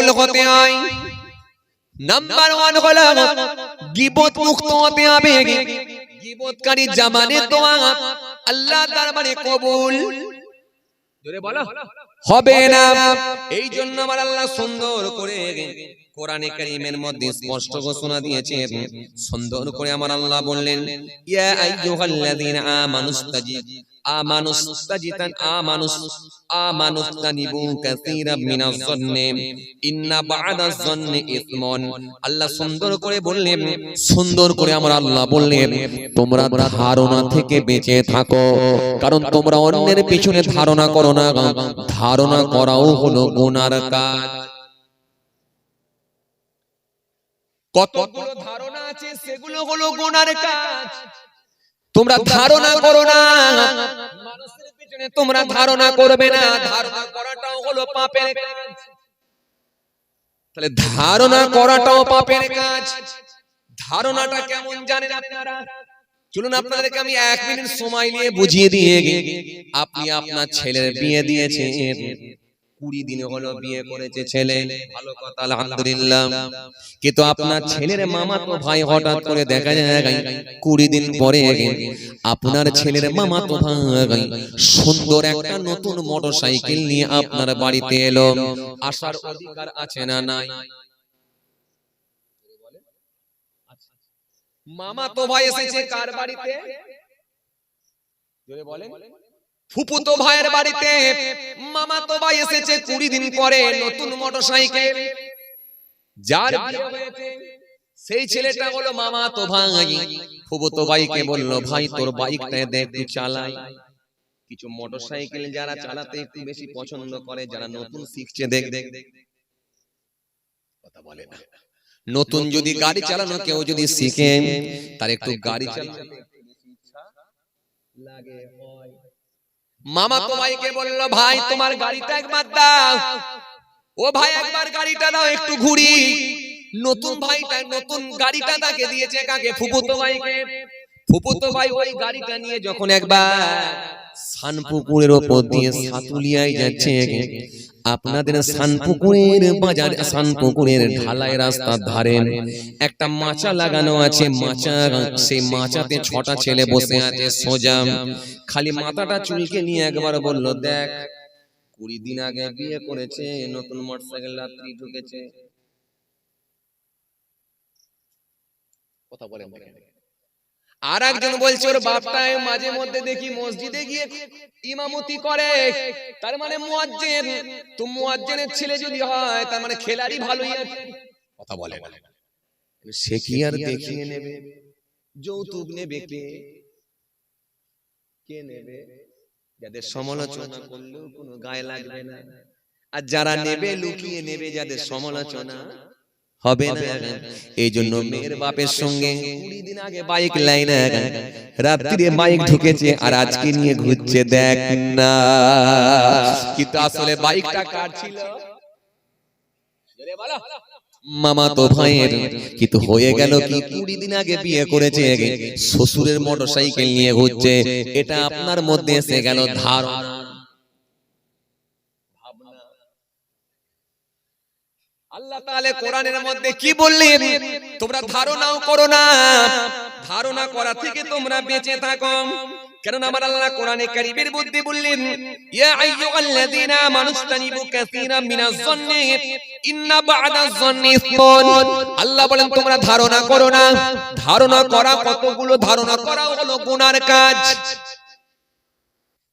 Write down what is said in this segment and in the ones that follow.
কবুল হতে হয়। নাম্বার 1 হলো গীবত মুক্ত হতে হবে। গীবতকারী জামানে দোয়া আল্লাহ দরবারে কবুল জোরে বলো হবে না। এই জন্য আমার আল্লাহ সুন্দর করে কোরআনে কারীমের মধ্যে স্পষ্ট ঘোষণা দিয়েছেন। সুন্দর করে আমার আল্লাহ বললেন, ইয়া আইয়ুহাল্লাযীনা আমানুস্তাজিবু কাসীরাম মিনাজ যন্নি ইন্না বা'দাজ যন্নি ইসমুন। আল্লাহ সুন্দর করে বললেন, সুন্দর করে আমার আল্লাহ বললেন, তোমরা ধারণা থেকে বেঁচে থাকো, কারণ তোমরা অন্যের পিছনে ধারণা করো না, ধারণা করাও হলো গুনার কাজ। কতগুলো ধারণা আছে, সেগুলো হলো গুনার কাজ। তোমরা ধারণা করো না, মানুষের পিছনে তোমরা ধারণা করবে না, ধারণা করাটাও হলো পাপের কাজ। তাহলে ধারণা করাটাও পাপের কাজ। ধারণাটা কেমন জানেন আপনারা? চলুন আপনাদেরকে আমি 1 মিনিট সময় নিয়ে বুঝিয়ে দিয়ে আপনি আপনার ছেলের বিয়ে দিয়েছেন, 20 দিন হলো বিয়ে করেছে ছেলে, ভালো কথা আলহামদুলিল্লাহ। কিন্তু আপনার ছেলের মামাতো ভাই হঠাৎ করে দেখা যায় 20 দিন পরে আপনার ছেলের মামাতো ভাই সুন্দর একটা নতুন মোটরসাইকেল নিয়ে আপনার বাড়িতে এলো। আসার অধিকার আছে না নাই? মামাতো ভাই এসেছে কার বাড়িতে? জোরে বলেন। ফুফুতো ভাইয়ের বাড়িতে মামাতো ভাই এসেছে 20 দিন পরে নতুন মোটরসাইকেল। যার বিয়ে হয়েছে সেই ছেলেটা হলো মামাতো ভাই। ফুফুতো ভাইকে বলল, ভাই তোর বাইকটা দে একটু চালাই। কিছু মোটরসাইকেল যারা চালাতে একটু বেশি পছন্দ করে, যারা নতুন শিখছে, দেখ কথা বলে না, নতুন যদি গাড়ি চালানো কেউ যদি শিখে, তার একটু গাড়ি চালাতে বেশি ইচ্ছা লাগে হয়। মামাতো ভাইকে বলল, ভাই তোমার গাড়িটা একবার দাও। ও ভাই একবার গাড়িটা দাও, একটু ঘুরি। নতুন ভাইটা নতুন গাড়িটা তাকে দিয়েছে কাকে? ফুফুতো ভাইকে। ফুফুতো ভাই ওই গাড়িটা নিয়ে যখন একবার সানপুকুরের উপর দিয়ে সাতুলিয়ায় যাচ্ছে, আপনাদের সানপুকুরের বাজার, সানপুকুরের ঢালাই রাস্তার ধারে একটা মাচা লাগানো আছে। মাচা, সেই মাচাতে 6টা ছেলে বসে আছে সোজা, খালি মাথাটা চুলকে নিয়ে একবার বলল, দেখ 20 দিন আগে বিয়ে করেছে, নতুন মোটরসাইকেল রাত্রি ঢুকেছে। কথা বলেন। আর একজন বলছে, ওর বাপটায় মাঝে মধ্যে দেখি মসজিদে গিয়ে ইমামতি করে, তার মানে মুয়াজ্জিন। তো মুয়াজ্জিনের ছেলে যদি হয়, তার মানে খেলাড়ি ভালোই আছে। কথা বলে না, সে কি আর দেখিয়ে নেবে? যৌতুক নেবে কে নেবে? যাদের সমালোচনা করলেও কোনো গায়ে লাগবে না, আর যারা নেবে লুকিয়ে নেবে, যাদের সমালোচনা হবে না। এই জন্য মেয়ের বাপের সঙ্গে 20 দিন আগে বাইক লাইনে রাত্রিরে বাইক ঢুকেছে, আর আজকে নিয়ে ঘুরছে, দেখ না। কিন্তু আসলে বাইকটা কার ছিল? মামাতো ভাইয়ের। কিন্তু হয়ে গেল কি, 20 দিন আগে বিয়ে করেছে, শ্বশুরের মোটরসাইকেল নিয়ে ঘুরছে। এটা আপনার মধ্যে এসে গেল ধারণা। আল্লাহ তাআলা কোরআনের মধ্যে কি বললেন? তোমরা ধারণাও করো না, ধারণা করা থেকে তোমরা বেঁচে থাকো। কারণ আমার আল্লাহ কোরআনে কারীমের মধ্যে বললেন, ইয়া আইয়ুহাল্লাযীনা আমানুস্তানিবু কাসীরাম মিনাজ যন্নি ইন্না বা'দাজ যন্নি ইসমুন। আল্লাহ বলেন তোমরা ধারণা করো না। ধারণা করা, কতগুলো ধারণা করা হলো গুনার কাজ।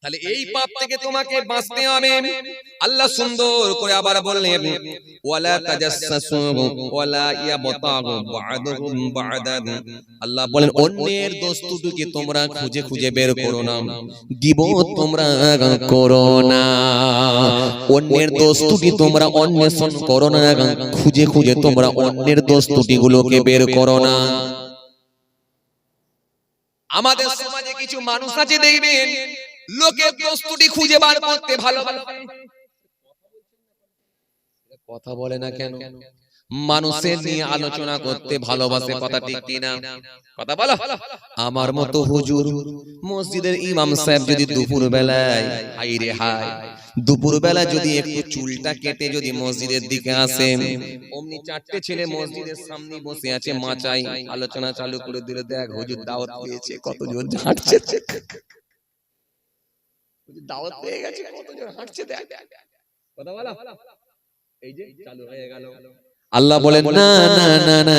তাহলে এই পাপ থেকে তোমাকে বাঁচতে হবে। আল্লাহ সুন্দর করে আবার বললেন, ওয়ালা তাজাসসু ওয়ালা ইয়াবতাগু বা'দুহুম বা'দান। আল্লাহ বলেন অন্যের দোষ ত্রুটি তোমরা খুঁজে খুঁজে বের করো না, গীবত তোমরা করো না। অন্যের দোষ ত্রুটি তোমরা অন্বেষণ করো না, খুঁজে খুঁজে তোমরা অন্যের দোষ ত্রুটিগুলোকে বের করো না। আমাদের সমাজে কিছু মানুষ আছে, দেখবেন লোকের দোষ ত্রুটি খুঁজে বার করতে ভালোবাসে। কথা বলে না কেন? মানুষের নিয়ে আলোচনা করতে ভালোবাসে, কথা ঠিক কিনা? কথা বলো। আমার মতো হুজুর মসজিদের ইমাম সাহেব যদি দুপুর বেলায়, হাই রে হাই, দুপুর বেলা যদি একটু চুলটা কেটে যদি মসজিদের দিকে আসে, অমনি চারটে ছেলে মসজিদের সামনে বসে আছে, মাচাই আলোচনা চালু করে দিল, দেখ হুজুর দাওয়াত পেয়েছে, কতজন হাঁটছে, দাওয়াত পেয়ে গেছে, কতজন হাঁটছে, দেখ। কথা বলো। এই যে চালু হয়ে গেল। আল্লাহ বলেন না না না না,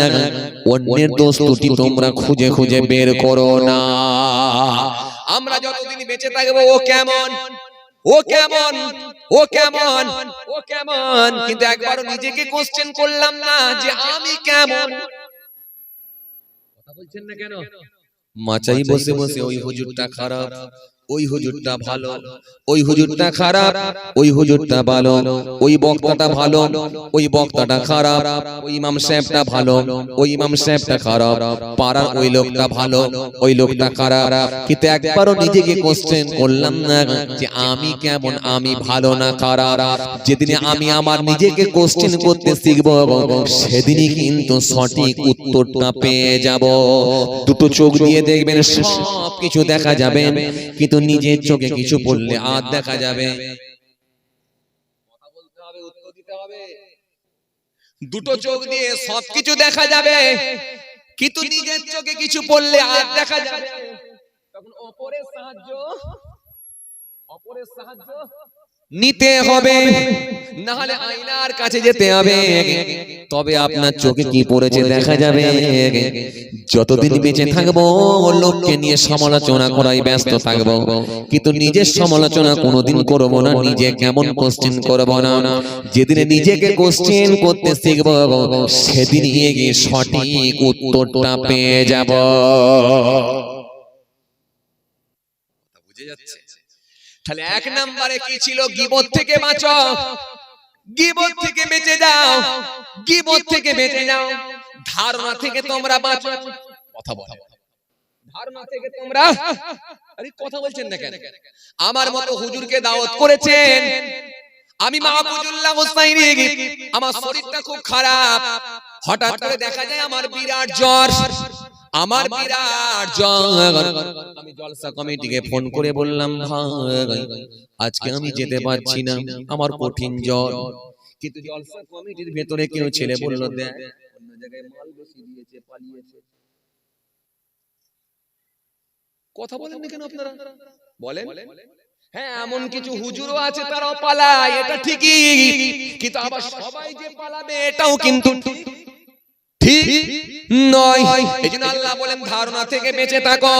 অন্যের দোষ ত্রুটি তোমরা খুঁজে খুঁজে বের করো না। আমরা যতদিন বেঁচে থাকবো, ও কেমন, ও কেমন, ও কেমন, ও কেমন, কিন্তু একবারও নিজেকে কোশ্চেন করলাম না যে আমি কেমন। কথা বলছেন না কেন? মাচাই বসে বসে ওই হুজুরটা খারাপ, ওই হুজুরটা ভালো, ওই হুজুরটা খারাপ, ওই হুজুরটা ভালো, ওই বক্তাটা ভালো, ওই বক্তাটা খারাপ, ওই ইমাম সাহেবটা ভালো, ওই ইমাম সাহেবটা খারাপ, পাড়ার ওই লোকটা ভালো, ওই লোকটা খারাপ, কিন্তু একবারও নিজেকে কোশ্চেন করলাম না যে আমি কেমন, আমি ভালো না খারাপ। যেদিনে আমি আমার নিজেকে কোশ্চেন করতে শিখব, সেদিনই কিন্তু সঠিক উত্তরটা পেয়ে যাব। দুটো চোখ দিয়ে দেখবেন সব কিছু দেখা যাবে, কিন্তু নিজের চোখে কিছু পড়লে আর দেখা যাবে। কথা বলতে হবে, উত্তর দিতে হবে। দুটো চোখ দিয়ে সবকিছু দেখা যাবে, কিন্তু নিজের চোখে কিছু পড়লে আর দেখা যাবে। তখন অপরের সাহায্য নিতে হবে, না হলে আয়নার কাছে যেতে হবে, তবে আপনার চোখে কি পড়েছে দেখা যাবে। যতদিন বেঁচে থাকবো লোককে নিয়ে সমালোচনা করাই ব্যস্ত থাকবো, কিন্তু নিজের সমালোচনা কোনোদিন করবো না, নিজে কেমন কোশ্চেন করবো না। যেদিনে নিজেকে কোশ্চেন করতে শিখবো, সেদিন গিয়ে সঠিক উত্তরটা পেয়ে যাব। বুঝে যাচ্ছে? তাহলে এক নম্বরে কি ছিল? গীবত থেকে বাঁচো, গীবত থেকে বেঁচে যাও, গীবত থেকে বেঁচে যাও। ধারণা থেকে তোমরা বাঁচো। কথা বলো, ধারণা থেকে তোমরা, আরে কথা বলছেন না কেন? আমার মতো হুজুরকে দাওয়াত করেছেন, আমি মাহফুজুল্লাহ হুসাইনি, আমার শরীরটা খুব খারাপ, হঠাৎ করে দেখা যায় আমার বিরাট জ্বর, আমার বিরাট জ্বর। আমি জলসা কমিটিকে ফোন করে বললাম, ভাই আজকে আমি যেতে পারছি না, আমার কঠিন জ্বর। কিন্তু জলসা কমিটির ভেতরে কেউ ছেলে বলল, দেখ অন্য জায়গায় মাল বেশি দিয়েছে, পালিয়েছে। কথা বলেন না কেন আপনারা? বলেন। হ্যাঁ, এমন কিছু হুজুরও আছে তারাও পালায়, এটা ঠিকই, কিন্তু আবার সবাই যে পালাবে এটাও কিন্তু ঠিক নয়। এইজন্য আল্লাহ বলেন ধারণা থেকে বেঁচে থাকো।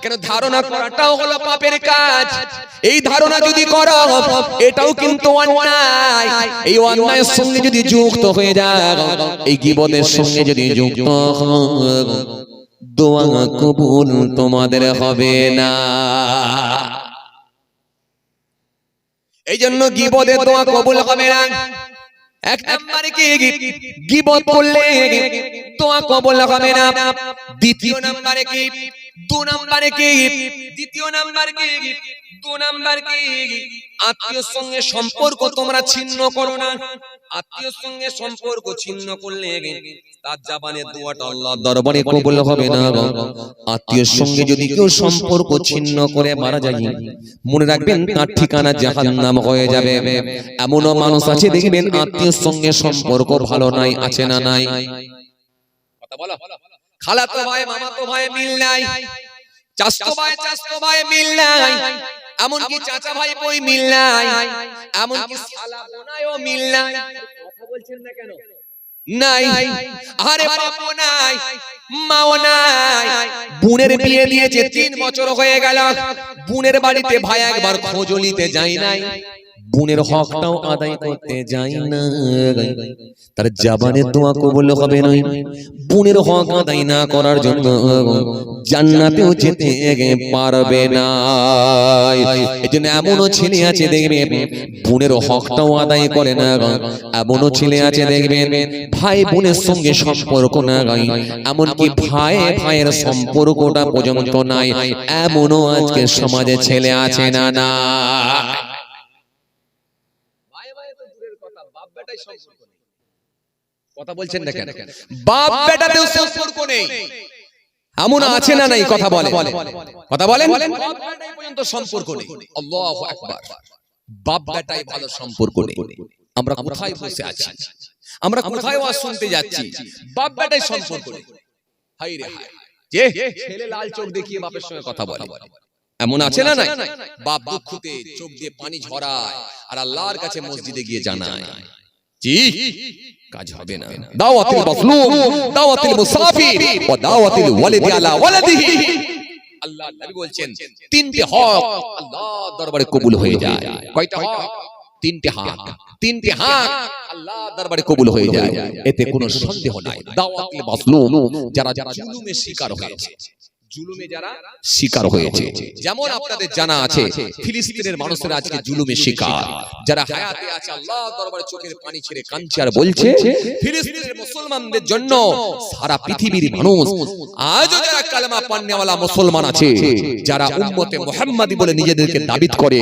কেন? ধারণা করাটাও হলো পাপের কাজ। এই ধারণা যদি করো, এটাও কিন্তু অন্যায়। এই অন্যায়ের সঙ্গে যদি যুক্ত হয়ে যাও, এই গীবতের সঙ্গে যদি যুক্ত হও, দোয়া কবুল তোমাদের হবে না। এই জন্য গীবতের দোয়া কবুল হবে না। এক নম্বরে কি? গীবত করলে দোয়া কবুল হবে না। দ্বিতীয় নম্বরে কি? দু নম্বরে কি? দ্বিতীয় নম্বর কি? দু নম্বর কি? আত্মীয়র সঙ্গে সম্পর্ক তোমরা ছিন্ন করো না। আত্মীয়র সঙ্গে সম্পর্ক ছিন্ন করলে তার জবানের দোয়াটা আল্লাহর দরবারে কবুল হবে না। আত্মীয়র সঙ্গে যদি কেউ সম্পর্ক ছিন্ন করে মারা যায়, মনে রাখবেন তার ঠিকানা জাহান্নাম হয়ে যাবে। এমনও মানুষ আছে দেখবেন আত্মীয়র সঙ্গে সম্পর্ক ভালো নাই, আছে না নাই? কথা বলো। খালাতো ভাই মামাতো ভাই মিল নাই, চাচতো ভাই মিল নাই, এমনকি চাচা ভাই বই মিল নাই, এমনকি শালা বোনায়ও মিল নাই। কথা বলছেন না কেন? নাই। আরে বাপও নাই, মাও নাই। বোনের বিয়ে দিয়েছে 3 বছর হয়ে গেল, বোনের বাড়িতে ভাই একবার খোঁজ নিতে যায় নাই, বোনের হকটাও আদায় করতে যায় না। তার জবানের দোয়া কবুল হবে না। বোনের হক আদায় না করার জন্য জান্নাতেও যেতে পারবে না। এজন্য এমনও ছেলে আছে দেখবেন বোনের হকটাও আদায় করে না, এমনও ছেলে আছে দেখবেন ভাই বোনের সঙ্গে সম্পর্ক না, এমনকি ভাই ভাইয়ের সম্পর্কটা পর্যন্ত নাই, এমনও আজকে সমাজে ছেলে আছে না না? ভাই ভাই তো দূরের কথা, বাপ বেটাই সম্পর্ক নেই। কথা বলছেন না কেন? বাপ বেটাতেও সম্পর্ক নেই, এমন আছে না নাই? কথা বলেন, কথা বলেন। বাপ বেটাই পর্যন্ত সম্পর্ক নেই। আল্লাহু আকবার। বাপ বেটাই ভালো সম্পর্ক নেই। আমরা কোথায় বসে আছি, আমরা কোথায় ওয়াজ শুনতে যাচ্ছি, বাপ বেটাই সম্পর্ক নেই। হাই রে হাই, যে ছেলে লাল চোখ দেখিয়ে বাপের সঙ্গে কথা বলে, এমন আছে না নাই? বাপ দুঃখতে চোখ দিয়ে পানি ঝরায় আর আল্লাহর কাছে মসজিদে গিয়ে জানায়, জি কাজ হবে না। দাওয়াতুল মাসলুম, দাওয়াতুল মুসাফির ওয়া দাওয়াতুল ওয়ালিদি আলা ওয়ালাদিহি। আল্লাহ নবী বলছেন তিনটি হক আল্লাহর দরবারে কবুল হয়ে যায়। কয়টা হক? তিনটি হক, তিনটি হক আল্লাহর দরবারে কবুল হয়ে যায়, এতে কোনো সন্দেহ নাই। দাওয়াতুল মাসলুম, যারা জুলুমের শিকার হয়েছে, জুলুমে যারা শিকার হয়েছে, যেমন আপনাদের জানা আছে ফিলিস্তিনের মানুষেরা আজকে জুলুমের শিকার। যারা হায়াতে আছে আল্লাহর দরবারে চোখের পানি ছেড়ে কাঁদছে আর বলছে ফিলিস্তিনের মুসলমানদের জন্য সারা পৃথিবীর মানুষ, আজও যারা কালেমা পান্নেওয়ালা মুসলমান আছে, যারা উম্মতে মুহাম্মাদি বলে নিজেদেরকে দাবিত করে,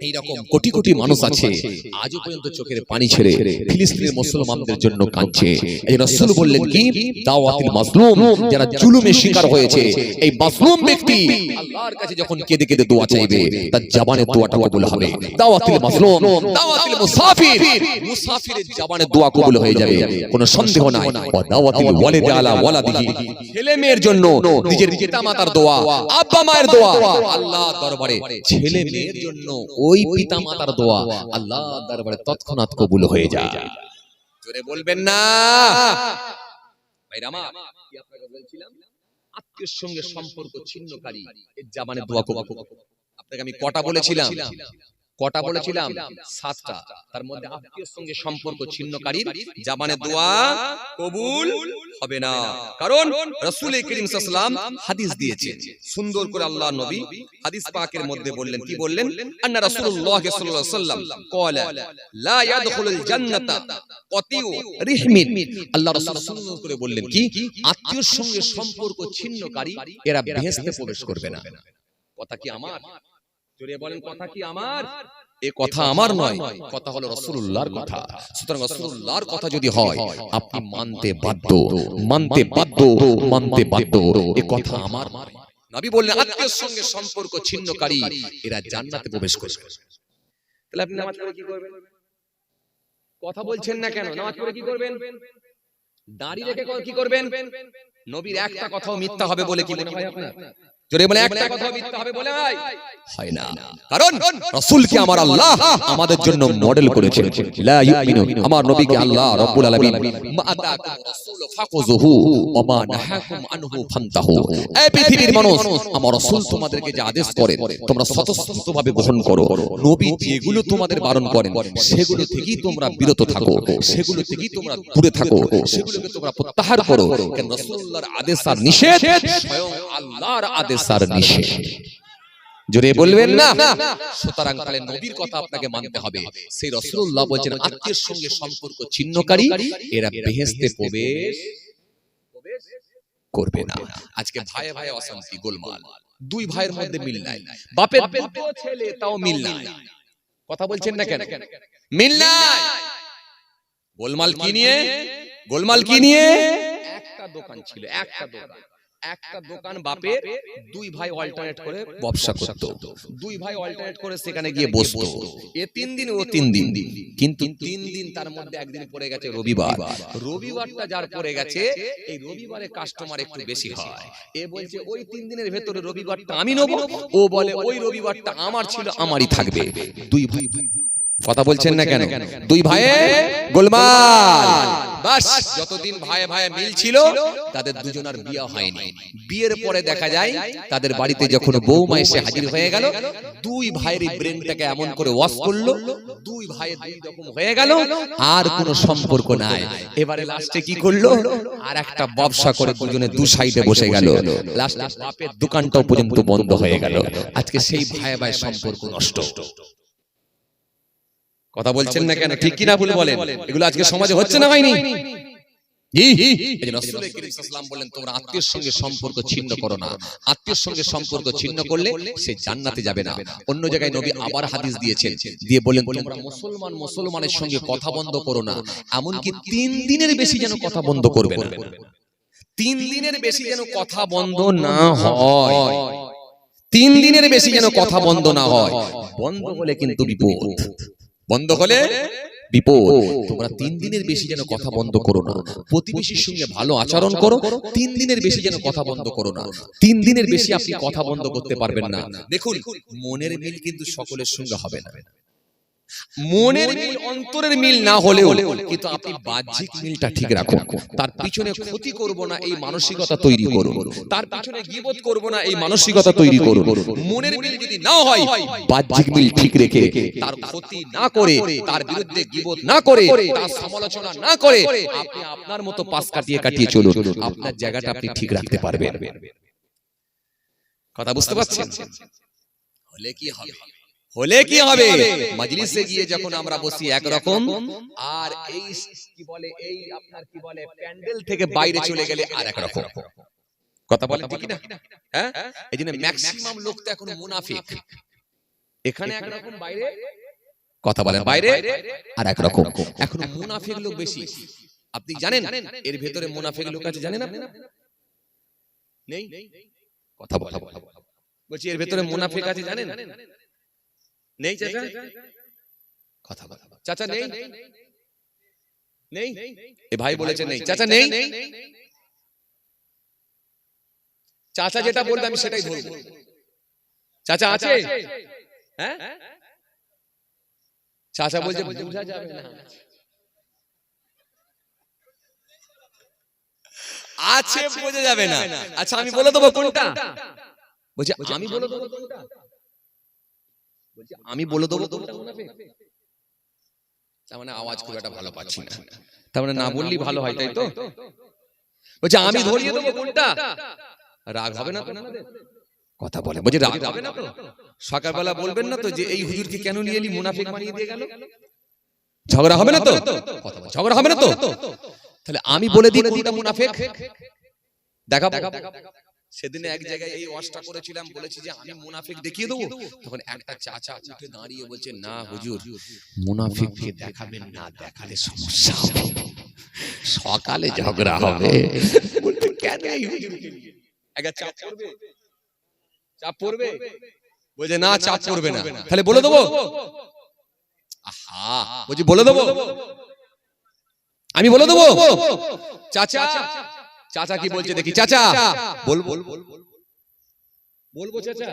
এই রকম কোটি কোটি মানুষ আছে, আজও পর্যন্ত চোখের পানি ছেড়ে ফিলিস্তিনের মুসলমানদের জন্য কাঁদছে। এই রাসূল বললেন কি, দাওয়াতুল মাসলুম, যারা জুলুমের শিকার হয়েছে, এই মাসলুম ব্যক্তি আল্লাহর কাছে যখন কেঁদে কেঁদে দোয়া চাইবে, তার জবানের দোয়াটা কবুল হবে। দাওয়াতুল মাসলুম, দাওয়াতুল মুসাফির, মুসাফিরের জবানের দোয়া কবুল হয়ে যাবে, কোনো সন্দেহ নাই। ওয়া দাওয়াতুল ওয়ালিদি আলা ওয়ালাদিহি, ছেলে মেয়ের জন্য নিজের পিতামাতার দোয়া, আব্বা মায়ের দোয়া আল্লাহর দরবারে, ছেলে মেয়ের জন্য ওই পিতামাতার দোয়া আল্লাহর দরবারে তৎক্ষণাৎ কবুল হয়ে যায়। জোরে বলবেন না ভাইরা? কি আপনাকে বলছিলাম, আত্মীয়ের সঙ্গে সম্পর্ক ছিন্নকারী এর জবানে দোয়া কবুল। আপনাকে আমি কটা বলেছিলাম? কটা বলেছিলাম? 7টা। তার মধ্যে আত্মীয়ের সঙ্গে সম্পর্ক ছিন্নকারীর জবানে দোয়া কবুল হবে না, কারণ রাসূল করিম সাল্লাল্লাহু আলাইহি ওয়াসাল্লাম হাদিস দিয়েছেন সুন্দর করে। আল্লাহর নবী হাদিস পাকের মধ্যে বললেন, কি বললেন? আন্না রাসূলুল্লাহ সাল্লাল্লাহু আলাইহি ওয়াসাল্লাম ক্বালা লা ইয়াদখুলুল জান্নাতা কাতিউ রিহমিন। আল্লাহ রাসূল সুন্দর করে বললেন কি, আত্মীয়ের সঙ্গে সম্পর্ক ছিন্নকারী এরা বেহেশতে প্রবেশ করবে না। কথা কি আমার? জোরে বলেন, কথা কি আমার? এই কথা আমার নয়, কথা হলো রাসূলুল্লাহর কথা। সুতরাং রাসূলুল্লাহর কথা যদি হয়, আপনি মানতে বাধ্য, মানতে বাধ্য, মানতে বাধ্য। এই কথা আমার নয়। নবী বললেন আত্মীয়ের সঙ্গে সম্পর্ক ছিন্নকারী এরা জান্নাতে প্রবেশ করবে। তাহলে আপনি নামাজ পড়ে কি করবেন? কথা বলছেন না কেন? নামাজ পড়ে কি করবেন? দাঁড়িয়ে রেখে কি করবেন? নবীর একটা কথাও মিথ্যা হবে বলে কি মনে হয় আপনার? জোরে বলে, একটা কথাও মিথ্যা হবে বলে হয় না, কারণ রাসূলকে আমার আল্লাহ আমাদের জন্য মডেল করেছেন। লা ইউমিনু, আমার নবীকে আল্লাহ রাব্বুল আলামিন মা আতাকুম রাসূল ফাকুযুহু ওয়া মা নাহাকুম আনহু ফান্তাহু। এই পৃথিবীর মানুষ, আমার রাসূল তোমাদেরকে যে আদেশ করেন তোমরা স্বতঃস্ফূর্তভাবে গ্রহণ করো। নবী যেগুলো তোমাদের বারণ করেন সেগুলো থেকেই তোমরা বিরত থাকো, সেগুলো থেকেই তোমরা দূরে থাকো, সেগুলোকে তোমরা প্রত্যাহার করো। কারণ রাসূলুল্লাহর আদেশ আর নিষেধ স্বয়ং আল্লাহর আদেশ আর নিষেধ। জোরে বলবেন না? সুতরাং তাহলে নবীর কথা আপনাকে মানতে হবে। সেই রাসূলুল্লাহ বলেছেন আত্মীয়ের সঙ্গে সম্পর্ক ছিন্নকারী এরা বেহেশতে প্রবেশ করবে না। আজকে ভাই ভাই অশান্তি, গোলমাল, দুই ভাইয়ের মধ্যে মিল নাই, বাপের দুটো ছেলে তাও মিল নাই। কথা বলছেন না কেন? মিল নাই। গোলমাল কি নিয়ে? গোলমাল কি নিয়ে? একটা দোকান ছিল, একটা দোকান বাপের, দুই ভাই অল্টারনেট করে ব্যবসা করত, দুই ভাই অল্টারনেট করে সেখানে গিয়ে বসতো। এ 3 দিন, ও 3 দিন, কিন্তু 3 দিন তার মধ্যে একদিন পড়ে গেছে রবিবার। রবিবারটা যার পড়ে গেছে, এই রবিবারে কাস্টমার একটু বেশি হয়। এ বলছে ওই 3 দিনের ভেতরে রবিবারটা আমি নেব, ও বলে ওই রবিবারটা আমার ছিল, আমারই থাকবে। দুই ভাই, কথা বলছেন না কেন? দুই ভাইয়ে গোলমাল। বাস যতদিন ভাই ভাই মিল ছিল, তাদের দুজনের বিয়ে হয়নি। বিয়ের পরে দেখা যায় তাদের বাড়িতে যখন বৌমা এসে হাজির হয়ে গেল, দুই ভাইয়ের ব্রেনটাকে এমন করে ওয়াশ করলো, দুই ভাইয়ের দুই রকম হয়ে গেল, আর কোনো সম্পর্ক নাই। এবারে লাস্টে কি করলো? আর একটা ব্যবসা করে দুজনে দু সাইডে বসে গেল। লাস্টে বাপের দোকানটাও পর্যন্ত বন্ধ হয়ে গেল। আজকে সেই ভাই ভাই সম্পর্ক নষ্ট। কথা বলছেন না কেন? ঠিক কিনা ভুল বলেন? এগুলো আজকে সমাজে হচ্ছে না হয়নি? রাসূল করিম সাল্লাল্লাহু আলাইহি ওয়াসাল্লাম বললেন তোমরা আত্মীয়ের সঙ্গে সম্পর্ক ছিন্ন করো না, আত্মীয়ের সঙ্গে সম্পর্ক ছিন্ন করলে সে জান্নাতে যাবে না। অন্য জায়গায় নবী আবার হাদিস দিয়েছেন, দিয়ে বলেন তোমরা মুসলমানের সঙ্গে কথা বন্ধ করো না, এমনকি 3 দিনের বেশি যেন কথা বন্ধ করবে না। 3 দিনের বেশি যেন কথা বন্ধ না হয়, 3 দিনের বেশি যেন কথা বন্ধ না হয়। বন্ধ হলে কিন্তু বিপদ, বন্ধ হলে বিপদ। তোমরা 3 দিনের বেশি যেন কথা বন্ধ করো না। প্রতিবেশীর সঙ্গে ভালো আচরণ করো, 3 দিনের বেশি যেন কথা বন্ধ করো না। 3 দিনের বেশি আপনি কথা বন্ধ করতে পারবেন না। দেখুন, মনের মিল কিন্তু সকলের সঙ্গে হবে না। মনের মিল, অন্তরের মিল না হলেও কিন্তু আপনি বাহ্যিক মিলটা ঠিক রাখুন। তার পিছনে ক্ষতি করব না এই মানসিকতা তৈরি করুন, তার পিছনে গীবত করব না এই মানসিকতা তৈরি করুন। মনের মিল যদি না হয়, বাহ্যিক মিল ঠিক রেখে তার ক্ষতি না করে, তার বিরুদ্ধে গীবত না করে, তার সমালোচনা না করে আপনি আপনার মতো পাশ কাটিয়ে কাটিয়ে চলুন, আপনার জায়গাটা আপনি ঠিক রাখতে পারবেন। কথা বুঝতে পারছেন? হলে কি হবে, হলে কি হবে, মজলিসে গিয়ে যখন আমরা বসি একরকম, আর এই কি বলে, এই আপনার কি বলে, প্যান্ডেল থেকে বাইরে চলে গেলে আর এক রকম। কথা বলেন ঠিক না? হ্যাঁ, এইজন্য ম্যাক্সিমাম লোক তো এখন মুনাফিক। এখানে এক রকম, বাইরে, কথা বলেন, বাইরে আর এক রকম। এখন মুনাফিক লোক বেশি। আপনি জানেন এর ভেতরে মুনাফিক লোক আছে, জানেন আপনি? নেই? কথা বলেন, বলছি এর ভেতরে মুনাফিক আছে, জানেন? নেই চাচা? কথা বল, চাচা নেই? নেই? এ ভাই বলেছে নেই, চাচা নেই? চাচা যেটা বলবে আমি সেটাই ধরবো। চাচা আছে? হ্যাঁ, চাচা বলছে বোঝা যাবে না, আছে বোঝা যাবে না। আচ্ছা আমি বলে দেবো কোনটা? বলছে আমি বলে দেবো কোনটা? আমি বলে দেবো কোনটা মুনাফিক? তার মানে আওয়াজ খুব একটা ভালো পাচ্ছি না, তার মানে না বললেই ভালো হয়, তাই তো? বলছে আমি ধরিয়ে দেবো কোনটা? রাগ হবে না তো? কথা বলে, বলছে রাগ হবে না তো? সকালবেলা বলবেন না তো যে এই হুজুরকে কেন নিয়ে এলি, মুনাফিক বানিয়ে দিয়ে গেল? ঝগড়া হবে না তো? কথা বলে, ঝগড়া হবে না তো? তাহলে আমি বলে দিই কোনটা মুনাফিক, দেখাবো। সেদিনে এক জায়গায় এই ওয়াজটা করেছিলাম, বলেছি যে আমি মুনাফিক দেখিয়ে দেবো। তখন একটা চাচা উঠে দাঁড়িয়ে বলছে না হুজুর, মুনাফিককে দেখাবেন না, দেখালে সমস্যা হবে, সকালে ঝগড়া হবে। বলতে কেন এই হুজুরকে নিয়ে একটা চাপ পড়বে, চাপ পড়বে? বলছে না চাপ পড়বে না। তাহলে বলে দেবো? আহা, বলছি বলে দেবো, আমি বলে দেবো। চাচা, চাচা কি বলছে দেখি, চাচা বলবো, বলবো চাচা?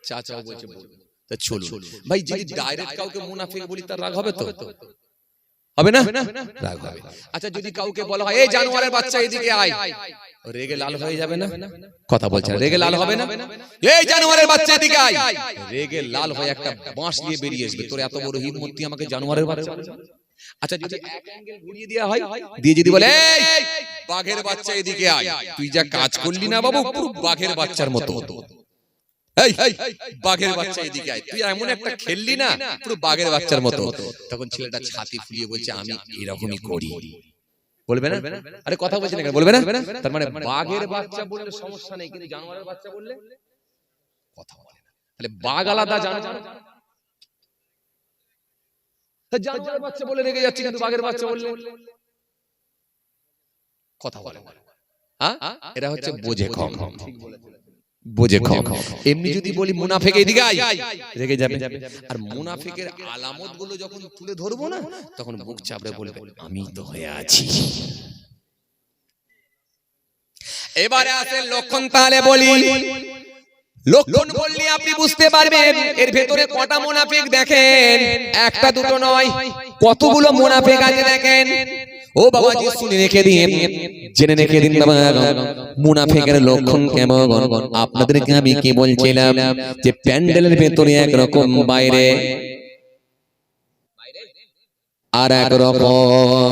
চাচা বলছে বলবো। তা চলো ভাই, যদি ডাইরেক্ট কাউকে মুনাফিক বলি তার রাগ হবে তো? হবে না? রাগ হবে। আচ্ছা যদি কাউকে বলা হয় এই জানোয়ারের বাচ্চা এদিকে আয়, রেগে লাল হয়ে যাবে না? কথা বলছে, রেগে লাল হবে না? এই জানোয়ারের বাচ্চা এদিকে আয়, রেগে লাল হয়ে একটা বাঁশ নিয়ে বেরিয়ে আসবে, তোর এত বড় হিম্মত, তুই আমাকে জানোয়ারের বাচ্চা? আচ্ছা যদি এক অ্যাঙ্গেল ঘুরিয়ে দেওয়া হয়, দিয়ে যদি বলে এই বাঘের বাচ্চা এদিকে আয়, তুই যা কাজ করলি না বাবু, পুরো বাঘের বাচ্চার মতো, এই বাঘের বাচ্চা এদিকে আয়, তুই এমন একটা খেললি না, পুরো বাঘের বাচ্চার মতো। তখন ছেলেটা ছাতি ফুলিয়ে বলছে আমি এরকমই করি, বলবে না? আরে কথা বলছি না কেন, বলবে না? তার মানে বাঘের বাচ্চা বললে সমস্যা নেই, কিন্তু জানোয়ারের বাচ্চা বললে কথা বলে না। তাহলে বাঘ আলাদা, জানোয়ার, জানোয়ারের বাচ্চা বলে রেগে যাচ্ছে, কিন্তু বাঘের বাচ্চা বললে কথা বলে না। এটা হচ্ছে বোঝে কম, বোঝে কম। এমনি যদি বলি মুনাফিক এদিকে আয়, রেগে যাবে। আর মুনাফিকের আলামত গুলো যখন তুলে ধরবো না, তখন বুক চাপড়ে বলবে আমি তো হয়ে আছি। এবারে আসেন লক্ষণ, তাহলে বলি লক্ষণ বললে আপনি বুঝতে পারবেন এর ভেতরে কটা মুনাফিক। দেখেন একটা দুটো নয়, কতগুলো মুনাফিক আছে দেখেন। ও বাবা জি শুনে রেখে দিন, জেনে রেখে দিন বাবা, মুনাফিকের লক্ষণ কেমন। আপনাদেরকে আমি কি বলছিলাম যে প্যান্ডেলের ভেতরে একরকম, বাইরে আর এক রকম।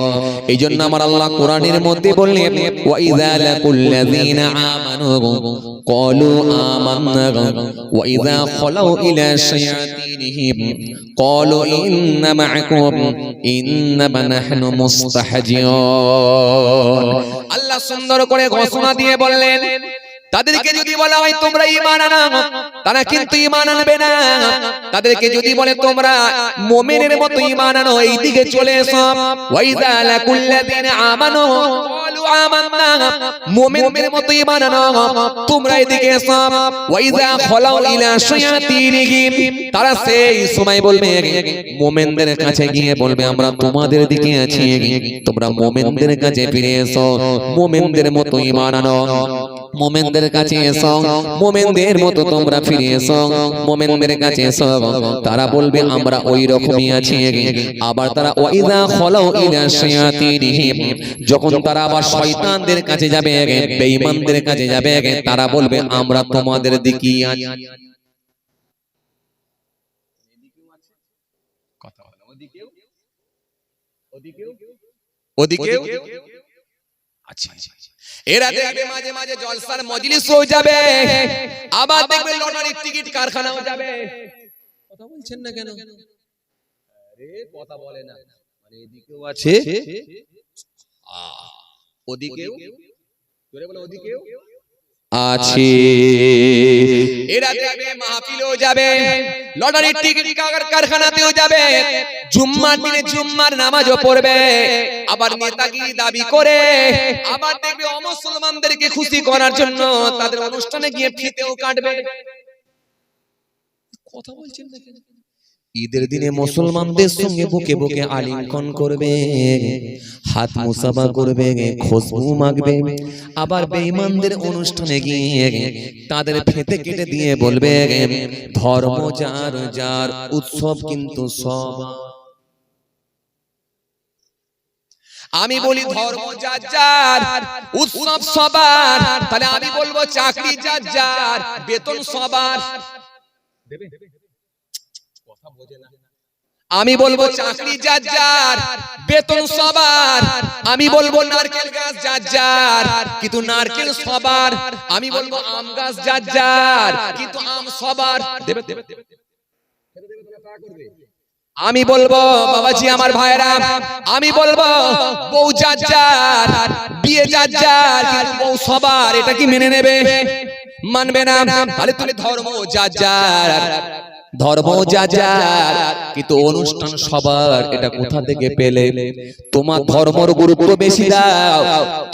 এই জন্য আমার আল্লাহ কোরআনের মধ্যে বললেন ওয়া ইযা লাকুল্লাযীনা আমানু ক্বালু আমান্না ওয়া ইযা খালাউ ইলা শায়াতিনহিম ক্বালু ইন্না মা'আকুম ইন্নামা নাহনু মুস্তাহজিউন। আল্লাহ সুন্দর করে ঘোষণা দিয়ে বললেন তাদেরকে যদি বলা হয় তোমরা ঈমান আনো তারা কিন্তু ঈমান আনবে না। তাদেরকে যদি বলে তোমরা মুমিনের মতো ঈমান আনো এই দিকে চলে এসো। ওয়া ইযা লাকুল্লাযীনা আমানু ক্বালু আমান্না মুমিনদের মতো ঈমান আনো তোমরা এদিকে এসো। ওয়া ইযা খালাউ ইলা শায়াতিনহিম তারা সেই সময় বলবে মুমিনদের কাছে গিয়ে বলবে আমরা তোমাদের দিকে আছি তোমরা মুমিনদের কাছে ফিরে এসো মুমিনদের মতো ঈমান আনো মুমিনদের কাছে এসো মুমিনদের মতো তোমরা ফিরে এসো মুমিনদের কাছে এসো। তারা বলবে আমরা ওই রকমই আছি। আবার তারা ওয়া ইযা খালাউ ইলা শায়াতিনহিম যখন তারা আবার শয়তানদের কাছে যাবে বেঈমানদের কাছে যাবে তারা বলবে আমরা তোমাদের দিকেই আছি। কথা বলো ওদিকেও ওদিকেও ওদিকেও আচ্ছা। এরা দেখবে মাঝে মাঝে জলসার মজলিস হয়ে যাবে আবার দেখবে লটারির টিকিট কারখানাও যাবে। কথা বলছেন না কেন? আরে কথা বলে না মানে এদিকেও আছে ওদিকেও জোরে বলো ওদিকেও আছে। এরা দেখবে মাহফিলেও যাবে লটারির টিকিট কারখানাতেও যাবে জুম্মার দিনে জুম্মার নামাজও পড়বে আবার নেতাগিরি দাবি করে আবার দেখবে অমুসলমানদেরকে খুশি করার জন্য তাদের অনুষ্ঠানে গিয়ে ফিতেও কাটবে। কথা বলছেন না কেন? ঈদের দিনে মুসলমানদের সঙ্গে বুকে বুকে আলিঙ্গন করবে হাত মুসাফা করবে খুশবু মাখবে আবার বেঈমানদের অনুষ্ঠানে গিয়ে তাদের ফেতে কেটে দিয়ে বলবে ধর্ম যার যার উৎসব কিন্তু সব। আমি বলি ধর্ম যার যার উৎসব সবার তাহলে আমি বলবো চাকরি যার যার বেতন সবার দেবে। কথা বোঝে না। আমি বলবো চাকরি যার যার বেতন সবার। আমি বলবো নারকেল গাছ যার যার কিন্তু নারকেল সবার। আমি বলবো আম গাছ যার যার কিন্তু আম সবার দেবে। আমি বলবো বাবাজি আমার ভাইরা আমি বলবো বউ যার যার বিয়ে যার যার কিন্তু বউ সবার। এটা কি মেনে নেবে? মানবে না। তাহলে তুমি ধর্ম যার যার ধর্ম যার যার কিন্তু অনুষ্ঠান সবার। এটা কোথা থেকে পেলে? তোমার ধর্মের গুরুত্ব বেশি দাও।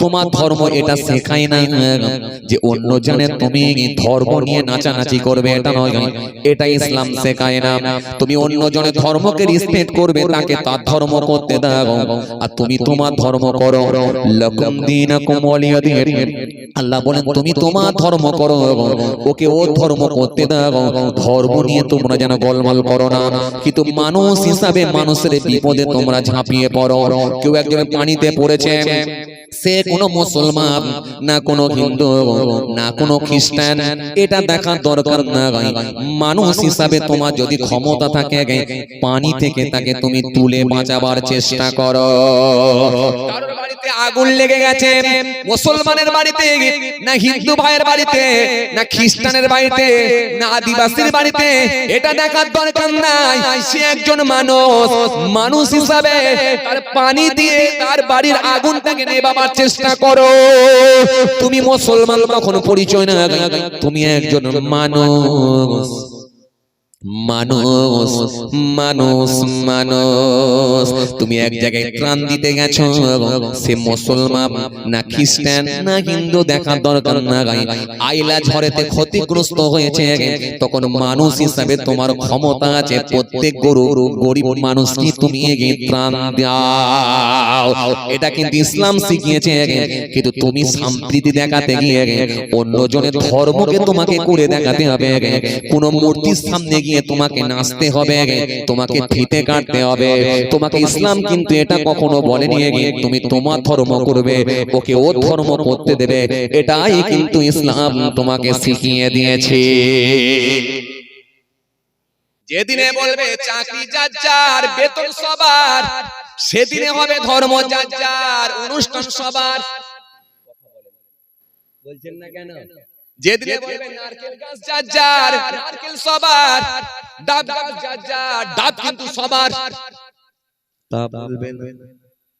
তোমার ধর্ম এটা শেখায় না যে অন্য জানে তুমি ধর্ম নিয়ে নাচানাচি করবে, এটা নয়, এটা ইসলাম শেখায় না। তুমি অন্য জনের ধর্মকে রেসপেক্ট করবে, তাকে তার ধর্ম করতে দাও আর তুমি তোমার ধর্ম করো। লাকুম দীনুকুম ওয়ালিয়া দীন। আল্লাহ বলেন তুমি তোমার ধর্ম করো, ওকে ও ধর্ম করতে দাও। ধর্ম নিয়ে তোমরা যেন গোলমাল করো না। কিন্তু মানুষ হিসাবে মানুষের বিপদে তোমরা ঝাঁপিয়ে পড়ো। কেউ একজন পানিতে পড়েছে, সে কোনো মুসলমান না কোনো হিন্দু না কোনো খ্রিস্টান, এটা দেখার দরকার না। মানুষ হিসাবে তোমার যদি ক্ষমতা থাকে পানি থেকে তাকে তুমি তুলে বাঁচাবার চেষ্টা করো। কারোর বাড়িতে আগুন লেগে গেছে, মুসলমানের বাড়িতে না হিন্দু ভাইয়ের বাড়িতে না খ্রিস্টানের বাড়িতে না আদিবাসীর বাড়িতে, এটা দেখার দরকার নাই। সে একজন মানুষ, মানুষ হিসাবে তার পানি দিয়ে তার বাড়ির আগুনটাকে নেভাবার চেষ্টা করো। তুমি মুসলমান কখনো পরিচয় না, তুমি একজন মানুষ। মানুষ মানুষ মানুষ তুমি এক জায়গায় ত্রাণ দিতে গেছো, সে মুসলমান না খ্রিস্টান না হিন্দু দেখার দরকার না। আইলা ঝড়েতে ক্ষতিগ্রস্ত হয়েছে, তখন মানুষ হিসাবে তোমার ক্ষমতা আছে প্রত্যেক গরিব মানুষকে তুমি এগিয়ে ত্রাণ দাও। এটা কিন্তু ইসলাম শিখিয়েছে। কিন্তু তুমি সম্প্রীতি দেখাতে গিয়ে অন্যজনের ধর্মকে তোমাকে করে দেখাতে হবে। কোন মূর্তির সামনে গিয়ে তোমাকে নাচতে হবে, তোমাকে ফিতে কাটতে হবে। তোমাকে ইসলাম কিন্তু এটা কখনো বলেনি তুমি তোমার ধর্ম করবে, ওকে ও ধর্ম করতে দেবে। এটাই কিন্তু ইসলাম তোমাকে শিখিয়ে দিয়েছে। যেদিনে বলবে চাকরি যার যার বেতন সবার, সেদিনে হবে ধর্ম যার যার, অনুষ্ঠান সবার। বলছেন না কেন? যেদিনে বলবে নারকেল গাছ যার যার, নারকেল সবার, ডাব গাছ যার যার, ডাব কিন্তু সবার। তা বলবেন,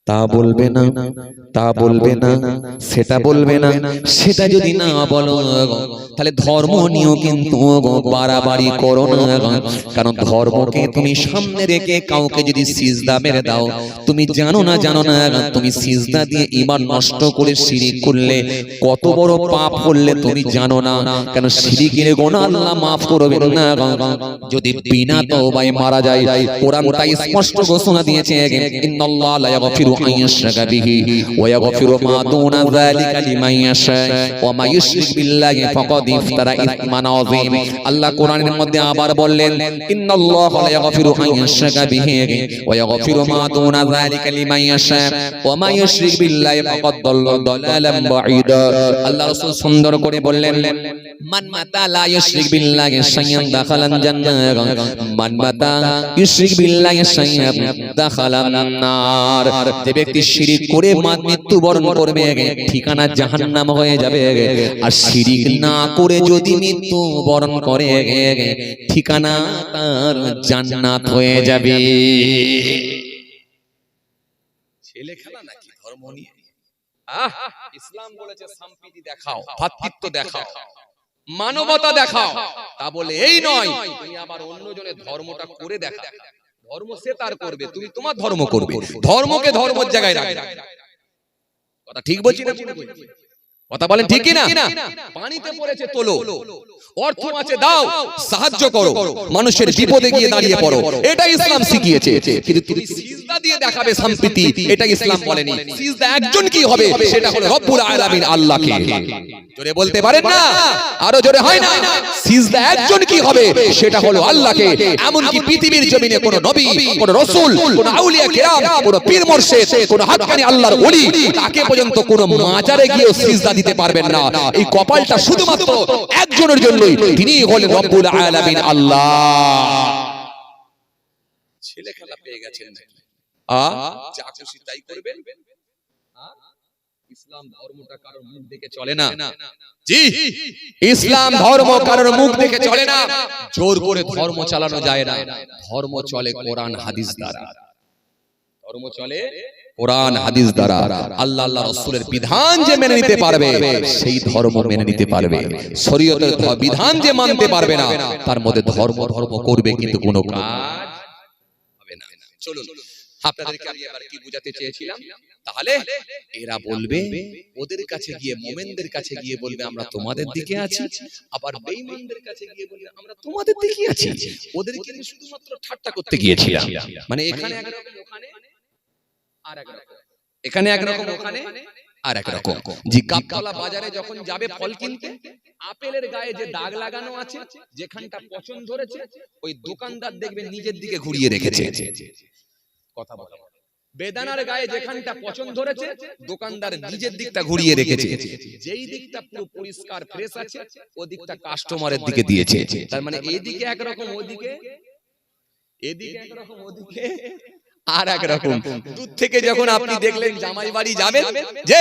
তা বলবে না, তা বলবে না, সেটা বলবে না। সেটা যদি না বলো তাহলে ধর্ম নিয়েও কিন্তু বাড়াবাড়ি করো না। কারণ ধর্মকে তুমি সামনে রেখে কাউকে যদি সিজদা মেরে দাও, তুমি জানো না তুমি সিজদা দিয়ে ঈমান নষ্ট করে শিরিক করলে কত বড় পাপ করলে তুমি জানো না। কেন শিরিকের গুনাহ আল্লাহ মাফ করবেন না যদি বিনা তওবায় মারা যায়। কোরআন তাই স্পষ্ট ঘোষণা দিয়েছে, ইন্নাল্লাহা লা ইয়াগফিরু আন ইউশরাকা বিহি ওয়া ইয়াগফিরু মা দুনা যালিকা লিমান ইয়াশা ওয়া মা ইউশরিক বিল্লাহি ফাকাদ ইফতারা ইসমান আযীম। আল্লাহ কোরআনের মধ্যে আবার বললেন, ইন্নাল্লাহা লা ইয়াগফিরু আন ইউশরাকা বিহি ওয়া ইয়াগফিরু মা দুনা যালিকা লিমান ইয়াশা ওয়া মা ইউশরিক বিল্লাহি ফাকাদ দাল্লা দালালাম বাঈদা। আল্লাহ রাসূল সুন্দর করে বললেন, মান মাতা লা ইউশরিক বিল্লাহি শাইয়ান দাখালান জান্নাহ, মান মাতা ইউশরিক বিল্লাহি শাইয়ান দাখালান নার। যে ব্যক্তি শিরিক করে মৃত্যুবরণ করবে ঠিকানা জাহান্নাম হয়ে যাবে। আর শিরিক না করে যদি মৃত্যুবরণ করে ঠিকানা তার জান্নাত হয়ে যাবে। ছেলে খেলা নাকি ধর্ম নিয়ে? ইসলাম বলেছে সম্প্রীতি দেখাও, ভ্রাতৃত্ব দেখাও, মানবতা দেখাও। তা বলে এই নয় তুমি আবার অন্যজনের ধর্মটা করে দেখা। ধর্ম সে তার করবে, তুমি তোমার ধর্ম করবে। ধর্মকে ধর্মের জায়গায় রাখবে। কথা ঠিক বলছি না? কথা বলেন ঠিক কি না? পানিতে পড়েছে তোলো, অর্থ আছে দাও, সাহায্য করো, মানুষের বিপদে গিয়ে দাঁড়িয়ে পড়ো, এটা ইসলাম শিখিয়েছে। কিন্তু তুমি সিজদা দিয়ে দেখাবে সম্প্রীতি, এটা ইসলাম বলেনি। সিজদা একজন কি হবে, সেটা হলো রব্বুল আলামিন, আল্লাহকে। জোরে বলতে পারেন না? আরো জোরে হয় না? সিজদা একজন কি হবে, সেটা হলো আল্লাহকে। এমন কি পৃথিবীর জমিনে কোন নবী, কোন রাসূল, কোন আউলিয়া কেরাম, কোন পীর মুর্শিদ, কোন হাক্কানি আল্লাহর ওলি তাকে পর্যন্ত কোন মাজারে গিয়ে সিজদা দিতে পারবেন না। এই কপালটা শুধুমাত্র একজনের জন্যই, তিনি হলেন রব্বুল আলামিন, আল্লাহ। ছেলে খেলা পেয়ে গেছেন নাকি? যা খুশি তাই করবেন। ইসলাম ধর্মটা কারোর মুখ দেখে চলে না। জি, ইসলাম ধর্ম কারোর মুখ দেখে চলে না। জোর করে ধর্ম চালানো যায় না। ধর্ম চলে কোরআন হাদিস দ্বারা। ধর্ম চলে কোরআন হাদিস দ্বারা। আল্লাহ আল্লাহ রাসূলের বিধান যে মেনে নিতে পারবে সেই ধর্ম মেনে নিতে পারবে। শরীয়তের বিধান যে মানতে পারবে না তার মধ্যে ধর্ম করবে কিন্তু কোনো কাজ হবে না। চলুন আপনাদেরকে আমি এবার কি বোঝাতে চেয়েছিলাম, তাহলে এরা বলবে ওদের কাছে গিয়ে, মুমিনদের কাছে গিয়ে বলবে আমরা তোমাদের দিকে আছি, আবার বেঈমানদের কাছে গিয়ে বলবে আমরা তোমাদের দিকে আছি। ওদেরকে শুধুমাত্র ঠাট্টা করতে গিয়েছিলাম। মানে এখানে একরকম, ওখানে আর একরকম, এখানে একরকম, ওখানে আর একরকম। জি, গাবতলা বাজারে যখন যাবে ফল কিনতে, আপেলের গায়ে যে দাগ লাগানো আছে, যেখানটা পছন্দ ধরেছে, ওই দোকানদার দেখবে নিজের দিকে ঘুরিয়ে রেখেছে। কথা বলা। বেদানার গায়ে যেখানটা পছন্দ ধরেছে, দোকানদার নিজের দিকটা ঘুরিয়ে রেখেছে। যেই দিকটা পুরো পরিষ্কার ফ্রেশ আছে, ওই দিকটা কাস্টমারের দিকে দিয়েছে। তার মানে এইদিকে একরকম, ওইদিকে, এদিকে একরকম, ওদিকে আর একরকম। দূর থেকে যখন আপনি দেখলেন জামাই বাড়ি যাবেন, যে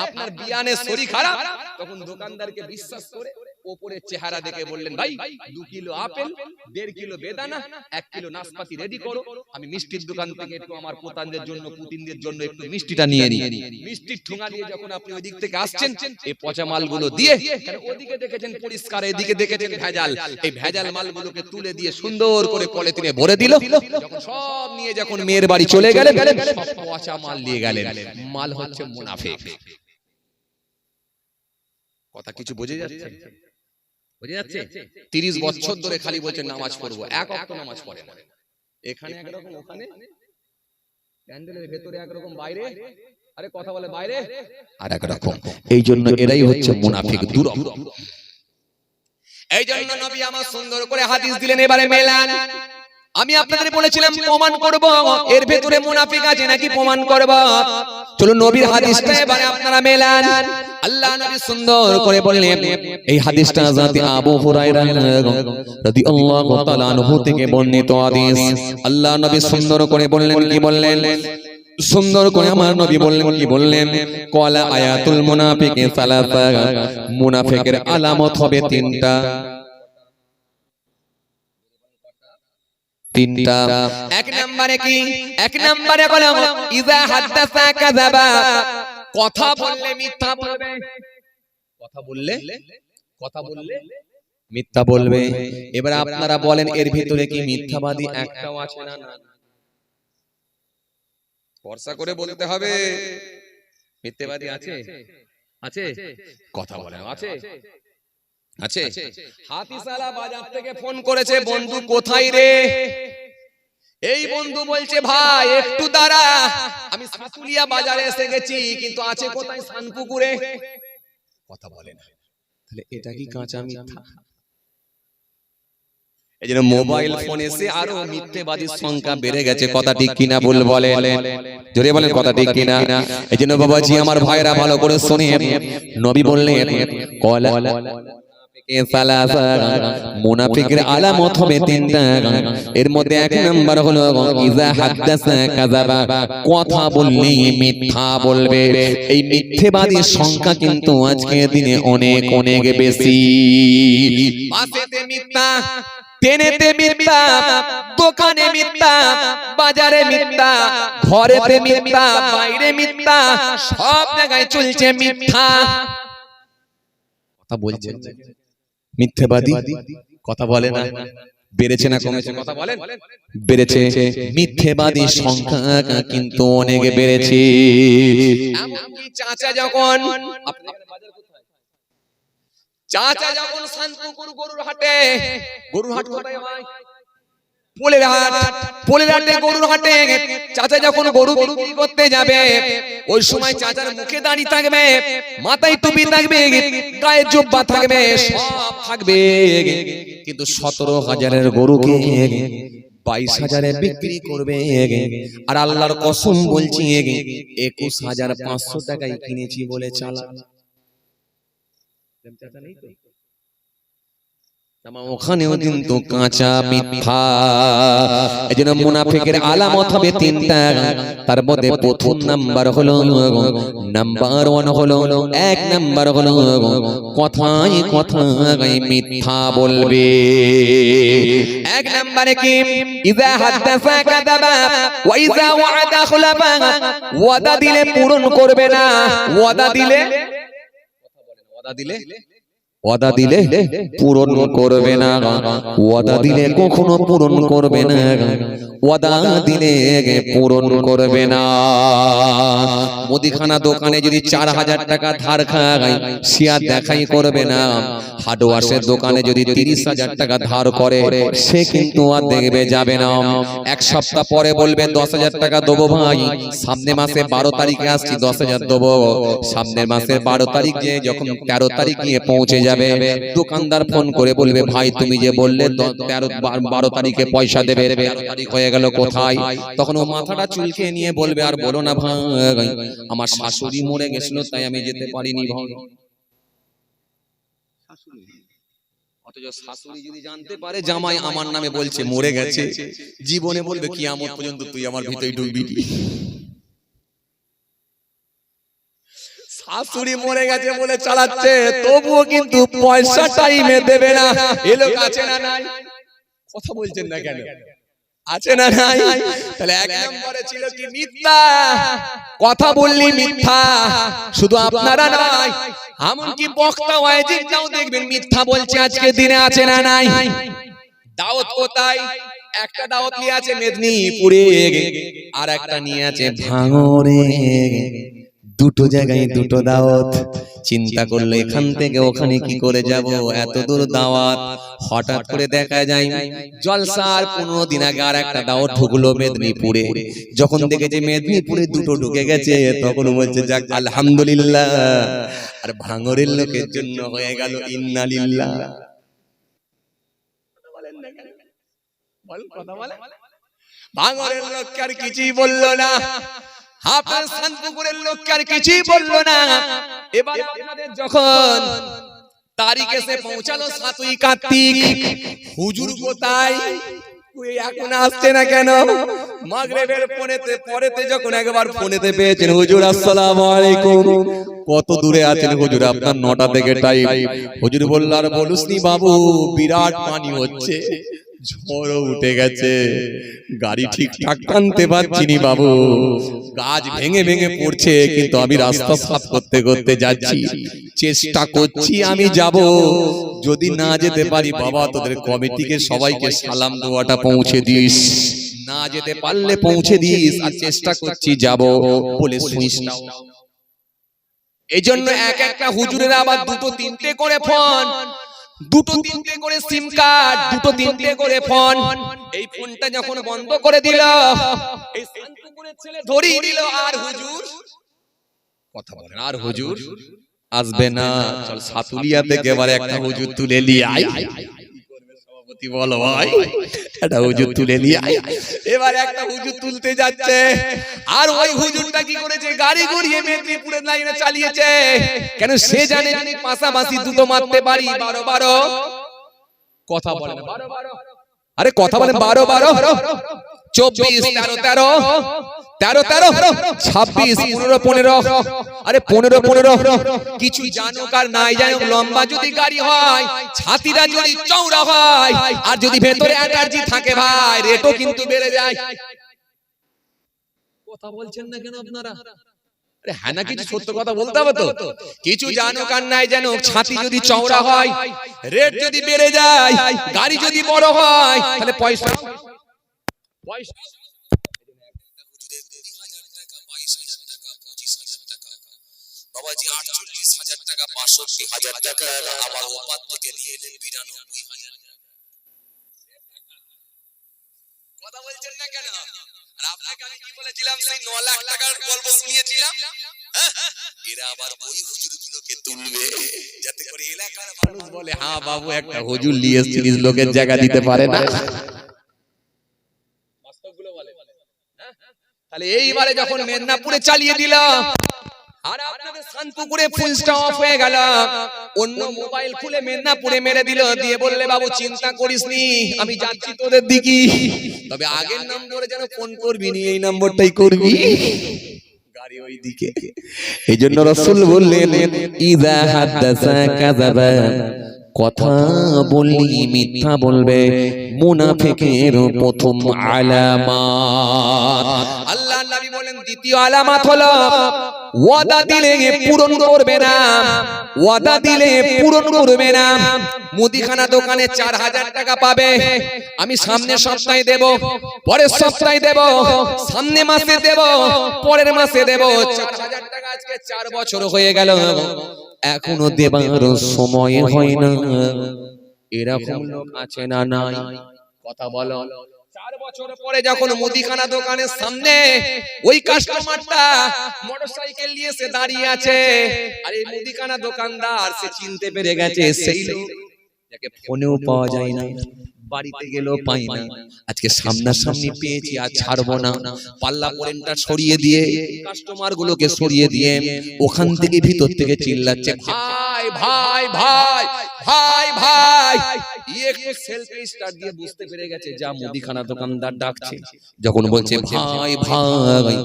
আপনার বিয়ানের শরীর খারাপ, তখন দোকানদারকে বিশ্বাস করে ওপরের চেহারা দেখে বললেন, ভাই 2 কিলো আপেল, 1.5 কিলো বেদানা, 1 কিলো নাশপাতি রেডি করো, আমি মিষ্টির দোকান থেকে একটু আমার পোতানদের জন্য, পুতিনদের জন্য একটু মিষ্টিটা নিয়ে নিই। মিষ্টির ঠোঙা নিয়ে যখন আপনি ওই দিক থেকে আসছেন, এই পচা মালগুলো দিয়ে, কারণ ওদিকে দেখেছেন পরিষ্কার, এদিকে দেখেছেন ভেজাল, এই ভেজাল মালগুলোকে তুলে দিয়ে সুন্দর করে পলিথিনে ভরে দিল। যখন সব নিয়ে যখন মেয়ের বাড়ি চলে গেলেন, সব পচা মাল নিয়ে গেলেন। মাল হচ্ছে মুনাফিক। কথা কিছু বোঝা যাচ্ছে? বোঝা যাচ্ছে? 30 বছর ধরে খালি বলছে নামাজ পড়বো, এক ওয়াক্ত নামাজ পড়ে না। এখানে একরকম, ওখানে প্যান্ডেলের ভেতরে একরকম, বাইরে, আরে কথা বলে বাইরে আর একরকম। এই জন্য এরাই হচ্ছে মুনাফিক। দূর। এই জন্য নবী আমার সুন্দর করে হাদিস দিলেন, এবারে মেলান। আমি আপনাদের বলেছিলাম প্রমাণ করব এর ভেতরে মুনাফিক আছে নাকি প্রমাণ করব। চলো নবীর হাদিসটা এবারে আপনারা মেলান। আল্লাহ নবী সুন্দর করে বললেন, এই হাদিসটা যাতে আবু হুরায়রা রাদিয়াল্লাহু তাআলা আনহু থেকে বর্ণিত হাদিস। আল্লাহ নবী সুন্দর করে বললেন, কি বললেন? সুন্দর করে আমার নবী বললেন, কি বললেন? কলা আয়াতুল মুনাফিকি সালাসা, মুনাফিকের আলামত হবে তিনটা। তিনটা। এক নম্বরে কি? এক নম্বরে বলো ইযা হাদাসা কাযাবা, কথা বললে মিথ্যা বলবে। কথা বললে মিথ্যা বলবে। এবার আপনারা বলেন এর ভিতরে কি মিথ্যাবাদী একটাও আছে না? না, ভরসা করে বলতে হবে। মিথ্যাবাদী আছে? আছে? কথা বলেন আছে? আছে? হাতিশালা বাজার থেকে ফোন করেছে, বন্ধু কোথায় রে? এই বন্ধু বলছে ভাই একটু দাঁড়া, আমি সাতুলিয়া বাজারে এসে গেছি, কিন্তু আছে কোথায়? সানপুকুরে। কথা বলে না। তাহলে এটা কি কাঁচা মিথ্যা? এই জন্য মোবাইল ফোন এসে আরো মিথ্যেবাদীর সংখ্যা বেড়ে গেছে। কথা ঠিক কিনা ভুল বলেন? জোরে বলেন কথা ঠিক কিনা? এই জন্য বাবাজি আমার ভাইরা ভালো করে শুনেন, নবী বললেন কলা মুনাফিকের আলামত হবে তিনটা। এর মধ্যে এক নাম্বার হলো ইযা হাদাসা কাযাবা, কথা বললে মিথ্যা বলবে। এই মিথ্যেবাদীর সংখ্যা কিন্তু আজকের দিনে অনেক অনেক বেশি। বাসেতে মিথ্যা, ট্রেনেতে মিথ্যা, দোকানে মিথ্যা, বাজারে মিথ্যা, ঘরেতে মিথ্যা, বাইরে মিথ্যা, সব জায়গায় চলছে মিথ্যা। কথা বলছেন মিথ্যাবাদী কথা বলে না। বেড়েছে না কমেছে? কথা বলেন। বেড়েছে। মিথ্যাবাদীর সংখ্যা কিন্তু অনেক বেড়েছে। এমনকি চাচা যখন শান্তপুর গরুর হাটে, গরুর হাট কোথায় হয়? পোলের হাট। পোলের হাটে গরুর হাটে চাচা যখন গরু বিক্রি করতে যাবে, ওই সময় চাচার মুখে দাড়ি থাকবে, মাথায় টুপি থাকবে, গায়ে জুব্বা থাকবে, সব থাকবে, কিন্তু 17,000-এর গরুকে 22,000-এ বিক্রি করবে। আর আল্লাহর কসম বলছি 21,500 টাকায় কিনেছি বলে চালা। ওখানেও কিন্তু কাঁচা মিথ্যা। এজন্য মুনাফিকের আলামত হবে তিনটা। তার মধ্যে প্রথম নাম্বার হলো, নাম্বার 1 হলো, এক নাম্বার হলো কথায় কথায় মিথ্যা বলবে। এক নাম্বারে কি? ইযা হাদাসা কাযাবা ওয়া ইযা ওয়া'আদা খুলাফা, ওয়াদা দিলে পূরণ করবে না। ওয়াদা দিলে ওয়াদা দিলে পূরণ করবে না। ওয়াদা দিলে কখনো পূরণ করবে না। ওয়াদা দিলে পূরণ করবে না। মুদিখানা দোকানে যদি 4,000 টাকা ধার খায়, শিয়া দেখাই করবে না। হার্ডওয়ার্সের দোকানে যদি 30,000 টাকা ধার করে, সে কিন্তু আর দেখবে যাবে না। এক সপ্তাহ পরে বলবে 10,000 টাকা দেবো ভাই, সামনে মাসে 12 তারিখে আসছি 10,000 দেবো। সামনের মাসের 12 তারিখ যে যখন 13 তারিখ নিয়ে পৌঁছে যাবে, দোকানদার ফোন করে বলবে ভাই তুমি যে বললে 12 তারিখে পয়সা দেবে, 13 তারিখ হয়ে গেল কোথায়? তখন ও মাথাটা চুলকে নিয়ে বলবে আর বলো না ভাই, আমার শাশুড়ি মরে গেছিল তাই আমি যেতে পারিনি ভাই। অথচ শাশুড়ি যদি জানতে পারে জামাই আমার নামে বলছে মরে গেছে, জীবনে বলবে কিয়ামত পর্যন্ত তুই আমার ভিতরে ঢুকবি। শাশুড়ি মরে গেছে বলে চালাচ্ছে, তবুও কিন্তু পয়সা টাইমে দেবে না। এ লোক আছে না নাই? কথা বলছেন না কেন? আছে না নাই? তাহলে এক নম্বরে ছিল কি? মিথ্যা। কথা বললি মিথ্যা। শুধু আপনারা নয়, এমনকি বক্তা ওয়াইজিনটাও দেখবেন মিথ্যা বলছে আজকে দিনে। আছে না নাই? দাওয়াত কোথায়? একটা দাওয়াত নিয়ে আছে মেদিনীপুরে, আর একটা নিয়ে আছে ভাঙড়ে। দুটো জায়গায় দুটো দাওয়াত। চিন্তা করলে এখান থেকে ওখানে কি করে যাব, এত দূর দাওয়াত। হঠাৎ করে দেখা যায় জলসার 15 দিন আগে আর একটা দাওয়াত ঢুকলো মেদিনীপুরে। যখন দেখেছে মেদিনীপুরে দুটো ঢুকে গেছে, তখন বলছে যাক আলহামদুলিল্লাহ। আর ভাঙড়ের লোকের জন্য হয়ে গেল ইন্না লিল্লাহ। ভাঙড়ের লোক আর কিছুই বললো না, আপনার শান্তপুরের লোক আর কিছুই বললো না। এবার আপনাদের যখন তারিখ এসে পৌঁছালো 7ই কার্তিক, হুজুর কোথায়? এখন আসছে না কেন? মাগরিবের পরেতে যখন একবার ফোনেতে পেয়েছেন, হুজুর আসসালামু আলাইকুম, কত দূরে আছেন হুজুর? আপনার 9টা থেকে টাইম। হুজুর বলল, আর বলুসনি বাবু, বিরাট পানি হচ্ছে, ঝড়ও উঠে গেছে, গাড়ি ঠিকঠাক টানতে পারছি নি বাবু, গাছ ভেঙে ভেঙে পড়ছে, কিন্তু আমি রাস্তা সাফ করতে করতে যাচ্ছি, চেষ্টা করছি আমি যাব, যদি না যেতে পারি বাবা তোদের কমিটিকে সবাইকে সালাম দোয়াটা পৌঁছে দিস, না যেতে পারলে পৌঁছে দিস, আর চেষ্টা করছি যাব বলে শুনিস না। এই জন্য এক একটা হুজুরের আবার 2-3টে করে ফোন, 2-3টে করে সিম কার্ড, 2-3টে করে ফোন। এই ফোনটা যখন বন্ধ করে দিল, এই শান্তপুরের ছেলে ধরিয়ে দিল, আর হুজুর কথা বলেন, আর হুজুর আসবে না, চল সাতুলিয়া থেকে এবারে একটা হুজুর তুলে নিয়ে আয়। সভাপতি বলো ভাই, একটা হুজুর তুলে নিয়ে আয়। এবার একটা হুজুর তুলতে যাচ্ছে, আর ওই হুজুরটা কি করেছে, গাড়ি ঘুরিয়ে মেদিনীপুরের লাইনে চালিয়েছে, কেন সে জানে পাশাপাশি দুটো মারতে পারি, 12-12 কথা বলেন, 12-12 আরে কথা বলেন, 12-12 24 13-13 13-13 26 15-15 আরে 15-15 কিছু জানুক আর নাই জানুক, লম্বা যদি গাড়ি হয়, ছাতিটা যদি চওড়া হয়, আর যদি ভেতরে অ্যাটার্জি থাকে ভাই, রেটও কিন্তু বেড়ে যায়। কথা বলছেন না কেন আপনারা? আরে হ্যাঁ না, কিছু সত্য কথা বলতে হবে তো। কিছু জানুক আর নাই জানুক, ছাতি যদি চওড়া হয়, রেট যদি বেড়ে যায়, গাড়ি যদি বড় হয়, তাহলে পয়সা বাবাজি 48,000 টাকা, 62,000 টাকা, আবার ওপার থেকে নিয়ে এলেন 92,000 টাকা। কথা বলছেন না কেন? আর আপনাকে আমি কি বলেছিলাম, সেই 9 লাখ টাকার গল্প শুনিয়েছিলাম, এরা আবার ওই হুজুরগুলোকে তুলবে, যাতে করে এলাকার মানুষ বলে, হ্যাঁ বাবু একটা হুজুর নিয়ে এসেছিস, লোকের জায়গা দিতে পারে না। বাস্তবগুলো বলে, তাহলে এইবারে যখন মেদিনীপুরে চালিয়ে দিলাম, আর আপনাদের শান্তপুরে ফুলটা অফ হয়ে গেল, অন্য মোবাইল খুলে মেদিনীপুরে মেরে দিল, দিয়ে বললে বাবু চিন্তা করিসনি, আমি যাচ্ছি তোদের দিকে, তবে আগের নম্বরে যেন ফোন করবি নি, এই নম্বরটাই করবি, গাড়ি ওই দিকে। এই জন্য রাসূল বললেন, ইযা হাদাসা কাযাবা, কথা বললি মিথ্যা বলবে, মুনাফিকের প্রথম আলামত। আল্লাহ নবী বলেন দ্বিতীয় আলামত হলো, ওয়াদা দিলে পূরণ করবে না, ওয়াদা দিলে পূরণ করবে না। মুদিখানা দোকানে 4,000 টাকা পাবে, আমি সামনের সপ্তাহে দেব, পরের সপ্তাহে দেব, সামনে মাসে দেব, পরের মাসে দেব, 4,000 টাকা আজকে 4 বছর হয়ে গেল, এখনো দেবার সময় হয় না। এরকম লোক আছে না নাই? কথা বলো। 4 বছর পরে যখন মুদিখানা দোকানের সামনে ওই কাস্টমারটা মোটরসাইকেল নিয়ে এসে দাঁড়িয়ে আছে, আর এই মুদিখানা দোকানদার সে চিনতে পেরে গেছে সেই লোক যাকে ফোনেও পাওয়া যায় না, বাড়িতে গেলেও পাই না, আজকে সামনাসামনি পেয়েছি, আর ছাড়বো না। পাল্লা পরেনটা সরিয়ে দিয়ে, কাস্টমার গুলোকে সরিয়ে দিয়ে, ওখান থেকে ভিতর থেকে চিল্লাচ্ছে, ভাই ভাই ভাই ভাই ভাই। একটু সেলফি স্টার্ট দিয়ে বুঝতে পেরে গেছে যা মুদিখানা দোকানদার ডাকছে, যখন বলছে ভাই ভাই,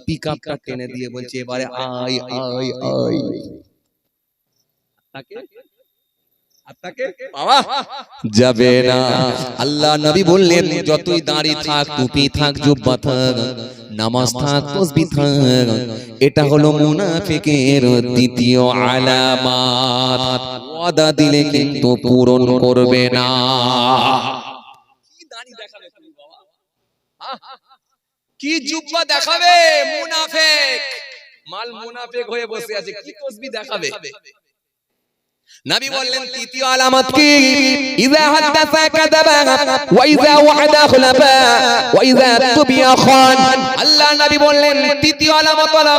পিকআপটা টেনে দিয়ে বলছে এবারে আয় আয় আয়। যাবে না। আল্লাহ নবী বললেন, যতই দাড়ি থাক, টুপি থাক, জুব্বা থাক, নামাজ থাক, তাসবিহ থাক, এটা হলো মুনাফিকের দ্বিতীয় আলামত। ওয়াদা দিলে কিন্তু পূরণ করবে না। কি দাড়ি দেখাবে তুমি বাবা, কি জুব্বা দেখাবে? মুনাফিক মাল, মুনাফিক হয়ে বসে আছে, কি তাসবিহ দেখাবে? নবী বললেন তৃতীয় আলামত কি? ইযা হাদাসা কাযাবা ওয়া ইযা ওয়া'দা খুলাফা ওয়া ইযা তুবিয়া খান। আল্লাহ নবী বললেন তৃতীয় আলামত হলো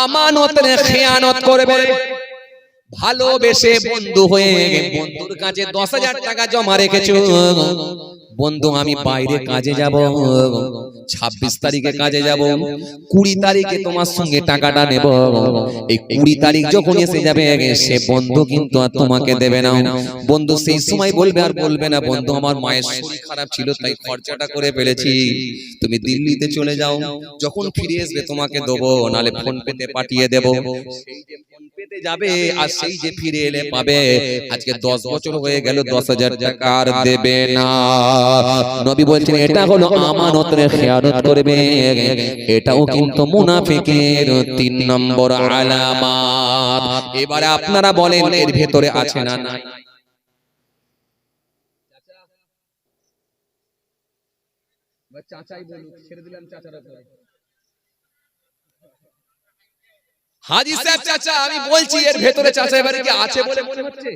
আমানতের খেয়ানত করবে। ভালোবেসে বন্ধু হয়ে বন্ধুর কাছে 10,000 টাকা জমা রেখেছো, বন্ধু আমি বাইরে কাজে যাব, 26 তারিখে কাজে যাব, 20 তারিখে তোমার সঙ্গে টাকাটা নেব। এই 20 তারিখ যখন এসে যাবে সে বন্ধু কিন্তু আর তোমাকে দেবে না। বন্ধু সেই সময় বলবে আর বলবে না, বন্ধু আমার মায়ের শরীর খারাপ ছিল তাই খরচাটা করে ফেলেছি, তুমি দিল্লিতে চলে যাও, যখন ফিরে আসবে তোমাকে দেবো, নালে ফোন পেতে পাঠিয়ে দেব। সেই যে ফোন পেতে যাবে আর সেই যে ফিরে এলে পাবে, আজকে 10 বছর হয়ে গেল 10,000 টাকা আর দেবে না। নবী বলছেন এটা হলো আমানতের খেয়ানত করবে, এটাও কিন্তু মুনাফিকের 3 নম্বর আলামত। এবারে আপনারা বলেন এর ভেতরে আছে না নাই? চাচাই বলুন, ছেড়ে দিলাম চাচার উপরে। হাজী সাহেব চাচা আমি বলছি এর ভেতরে চাচা এবারে কি আছে বলে মনে হচ্ছে?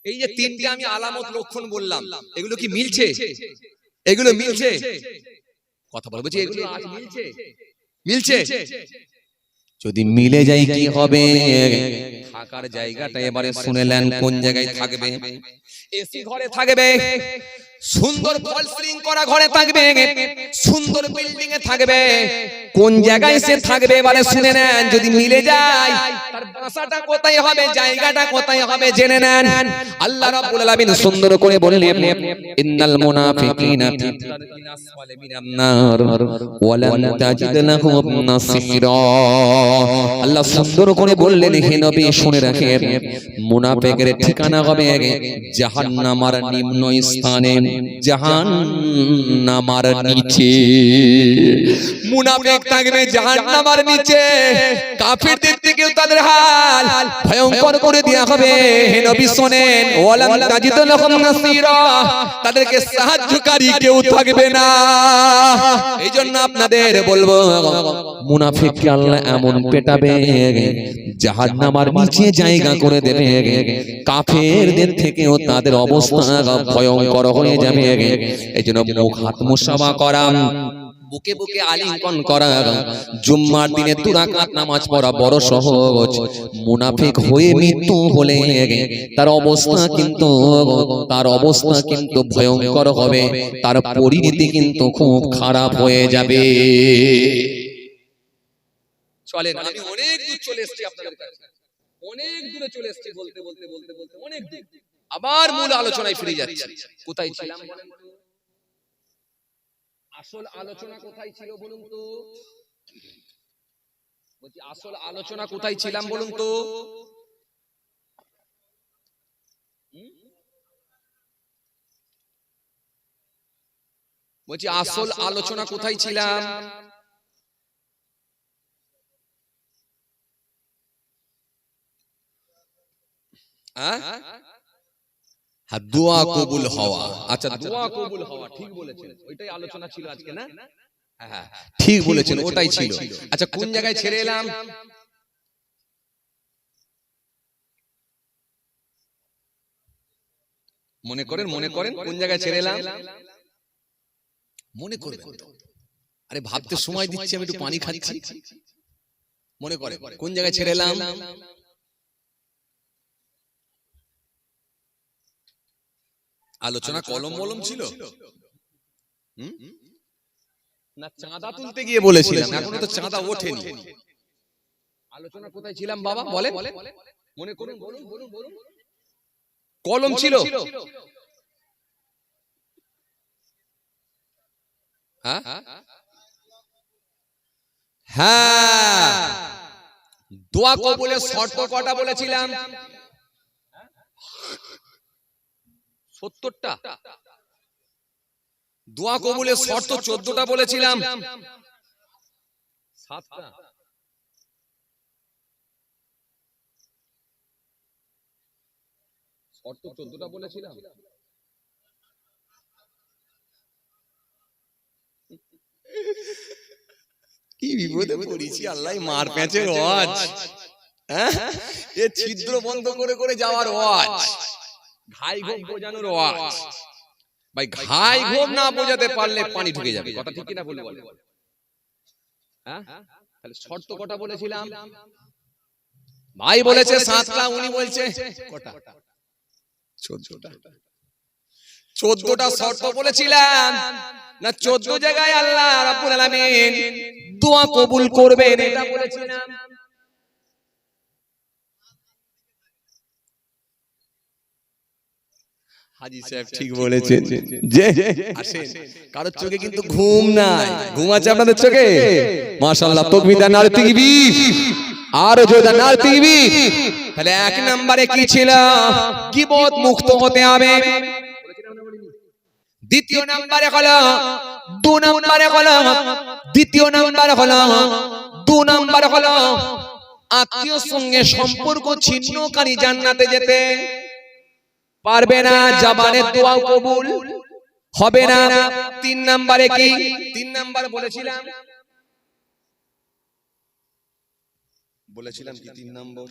এই যে 3টে আমি আলামত লক্ষণ বললাম, এগুলো কি মিলছে? এগুলো মিলছে? কথা বলবো যে এগুলো আজ মিলছে? মিলছে? যদি মিলে যায় কি হবে? থাকার জায়গাটা এবারে শুনেলেন, কোন জায়গায় থাকবে? এসি ঘরে থাকবে, সুন্দর ফল সিলিং করা ঘরে থাকবে, সুন্দর বিল্ডিং এ থাকবে। কোন জায়গায় সে থাকবে এবারে শুনে নেন। যদি মিলে যায় তার বাসাটা কোথায় হবে, জায়গাটা কোথায় হবে জেনে নেন। আল্লাহ রাব্বুল আলামিন সুন্দর করে বললেন ইন্নাল মুনাফিকিনা ফি দারকিল আসফালি মিনান নার ওয়া লান তাজিদ লাহুম নাসীরা। আল্লাহ সুন্দর করে বললেন হে নবী শুনে রাখেন, মুনাফিকের ঠিকানা হবে জাহান্নামের নিম্ন স্থানে, জাহান্নামের নিচে। মুনাফিক থাকবে জাহান্নামের নিচে, কাফিরদের থেকেও তাদের হাল ভয়ঙ্কর করে দেয়া হবে। হে নবী শুনেন, ওয়ালান তাজিদ লাহুম নাসীরা, তাদেরকে সাহায্যকারী কেউ থাকবে না। এইজন্য আপনাদের বলবো মুনাফিককে আল্লাহ এমন পেটাবে জাহান্নামের নিচে জায়গা করে দেবে, কাফেরদের থেকেও তাদের অবস্থা ভয়ঙ্কর হয়ে যাবে। এইজন্য মুখ হাত মুসাফা করা, বুকে বুকে আলিঙ্গন করা, জুম্মার দিনে 2 রাকাত নামাজ পড়া বড় সহজ। মুনাফিক হয়ে মৃত্যু হলে তার অবস্থা কিন্তু ভয়ঙ্কর হবে, তার পরিণতি কিন্তু খুব খারাপ হয়ে যাবে। চলেন আমি অনেক দূর চলে এসেছি আপনাদের কাছে, অনেক দূরে চলে এসেছি, বলতে বলতে বলতে বলতে অনেক দূর। আবার মূল আলোচনায় ফিরে যাচ্ছি। কোথায় ছিলাম? আসল আলোচনা কোথায় ছিল বলুন তো? বলছি আসল আলোচনা কোথায় ছিলাম বলুন তো? বলছি আসল আলোচনা কোথায় ছিলাম? হ্যাঁ, দোয়া কবুল হওয়া। আচ্ছা দোয়া কবুল হওয়া ঠিক বলেছেন, ওইটাই আলোচনা ছিল আজকে না? হ্যাঁ ঠিক বলেছেন, ওটাই ছিল। আচ্ছা কোন জায়গায় ছেড়ে এলাম? মনে করেন কোন জায়গায় ছেড়ে এলাম? মনে করবেন তো, আরে ভাবতে সময় দিচ্ছি, আমি একটু পানি খাচ্ছি। মনে করে কোন জায়গায় ছেড়ে এলাম? আলোচনা কলম বলম ছিল না চাঁদা তুলতে গিয়ে বলেছিলাম, এখনো তো চাঁদা ওঠেনি। আলোচনা কোথায় ছিলাম বাবা বলেন? মনে করুন, বলুন বলুন বলুন। কলম ছিল। হ্যাঁ হ্যাঁ, দোয়া কবুলের শর্ত কটা বলেছিলাম? 70টা। দোয়া কবুলের শর্ত 14টা বলেছিলাম। 7টা। শর্ত 14টা বলেছিলাম। কি বিপদে পড়েছি, আল্লাহ মার প্যাঁচের ওয়াজ। হ্যাঁ এ ছিদ্র বন্ধ করে করে যাওয়ার ওয়াজ, ঘাই ঘোম বোঝানোর ওয়াজ। ভাই ঘাই ঘোম না বোঝাতে পারলে পানি ঢুকে যাবে, কথা ঠিক কিনা বলবো? হ্যাঁ তাহলে শর্ত কটা বলেছিলাম? ভাই বলেছে 7টা, উনি বলছে কটা? 14টা। 14টা শর্ত বলেছিলাম না, 14 জায়গায় আল্লাহ রাব্বুল আলামিন দোয়া কবুল করবেন এটা বলেছিলাম। হাজী সাহেব ঠিক বলেছেন। যে আসেন, কারোর চোখে কিন্তু ঘুম নাই, ঘুম আছে আপনাদের চোখে? মাশাআল্লাহ, তাকবীর নারে তাকবীর, আর জোরে নারে তাকবীর। তাহলে 1 নম্বরে কি ছিল? গীবত মুক্ত হতে হবে। দ্বিতীয় নম্বরে হলো 2 নম্বরে হলো দ্বিতীয় নম্বর হলো 2 নম্বর হলো আত্মীয়র সঙ্গে সম্পর্ক ছিন্নকারী জান্নাতে যেতে পারবে না, জবানের দোয়া কবুল হবে না। 3 নম্বরে কি? 3 নম্বর বলেছিলাম কি 3 নম্বর?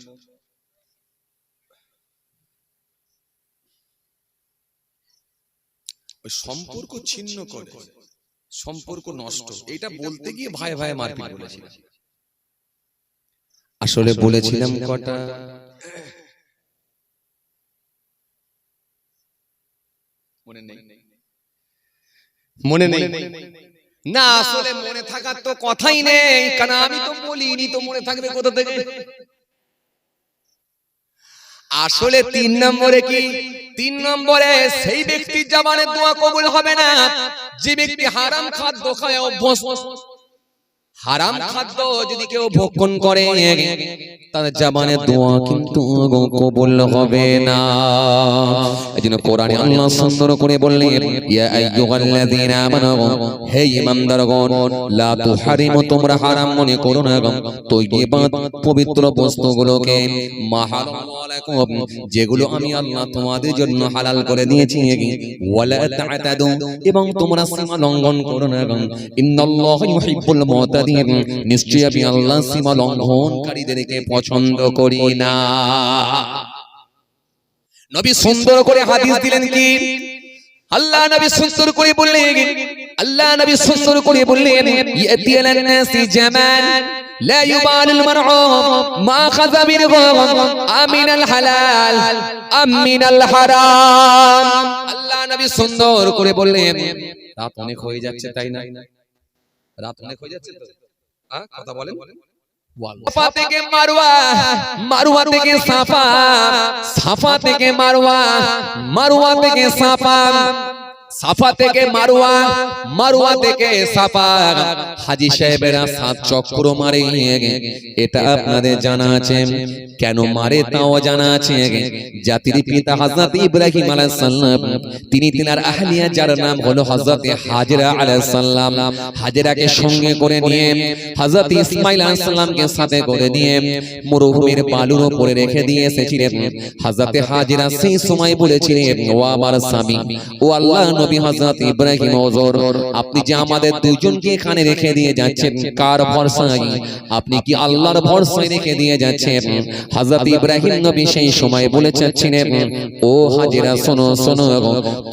ওই সম্পর্ক ছিন্ন করে, সম্পর্ক নষ্ট, এটা বলতে গিয়ে ভাই ভাই মারপিট বলেছিলাম। আসলে বলেছিলাম কটা? মনে নেই না, আসলে মনে থাকার তো কথাই নেই, কারণ আমি তো বলিনি, তো মনে থাকবে কোথা থেকে? আসলে 3 নম্বরে কি? 3 নম্বরে সেই ব্যক্তির জবানের দোয়া কবুল হবে না যে ব্যক্তি হারাম খাদ্য খায় অভ্যস্ত। হারাম খাদ্য যদি কেউ ভক্ষণ করে তার জবানের দোয়া কিন্তু কবুল হবে না। এজন্য কোরআনে আল্লাহ সুন্দর করে বললেন, ইয়া আইয়ুহাল্লাযীনা আমানু, হে ঈমানদারগণ, লা তুহারিমু, তোমরা হারাম মনে করো না তাইয়্যিবাত, পবিত্র বস্তুগুলোকে, মা হারামাল্লাহু আলাইকুম, যেগুলো আমি আল্লাহ তোমাদের জন্য হালাল করে দিয়েছি, ওয়ালা তা'তাদু, এবং তোমরা সীমা লঙ্ঘন করো না। ইন্নাল্লাহা ইউহিব্বুল মুতাদিন, নিশ্চয়ই আমি আল্লাহ সীমা লঙ্ঘনকারীদেরকে পছন্দ করি না। নবী সুন্দর করে হাদিস দিলেন কি? আল্লাহ নবী সুন্দর করে বললেন, আল্লাহ নবী সুন্দর করে বললেন, ইয়াতিয়ালান নাসি জামান লা ইউবালুল মার'উ মা খাযা মিনহু আমিনাল হালাল আমিনাল হারাম। আল্লাহ নবী সুন্দর করে বললেন, রাত অনেক হয়ে যাচ্ছে, তাই না? রাত অনেক হয়ে যাচ্ছে তো, কথা বলেন। সাফা থেকে মারওয়া, মারওয়া থেকে সাফা, সাফা থেকে মারওয়া, মারওয়া থেকে সাফা, সাফা থেকে মারওয়া, মারওয়া থেকে সাফা। হাজী সাহেবেরা 7 চক্র মারে, এটা আপনাদের জানা আছে। কেন মারে তাও জানা আছে। জাতির পিতা হযরত ইব্রাহিম আলাইহিস সালাম, তিনি তিনার আহলিয়া যার নাম হলো হযরত হাজরা আলাইহিস সালাম, হাজরাকে সঙ্গে করে নিয়ে হযরত ইসমাঈল আলাইহিস সালামকে সাথে করে নিয়ে মরুভূমির বালুর উপরে রেখে দিয়ে এসেছিলেন। হযরত হাজরা সেই সময় বলেছিলেন, ও আমার স্বামী, ও আল্লাহ নবী হযরত ইব্রাহিম, হুজুর, আপনি যে আমাদের দুইজনকে এখানে রেখে দিয়ে যাচ্ছেন, কার ভরসায়? আপনি কি আল্লাহর ভরসায় রেখে দিয়ে যাচ্ছেন? হযরত ইব্রাহিম নবী সেই সময় বলে যাচ্ছিলেন, ও হাজেরা শোনো শোনো,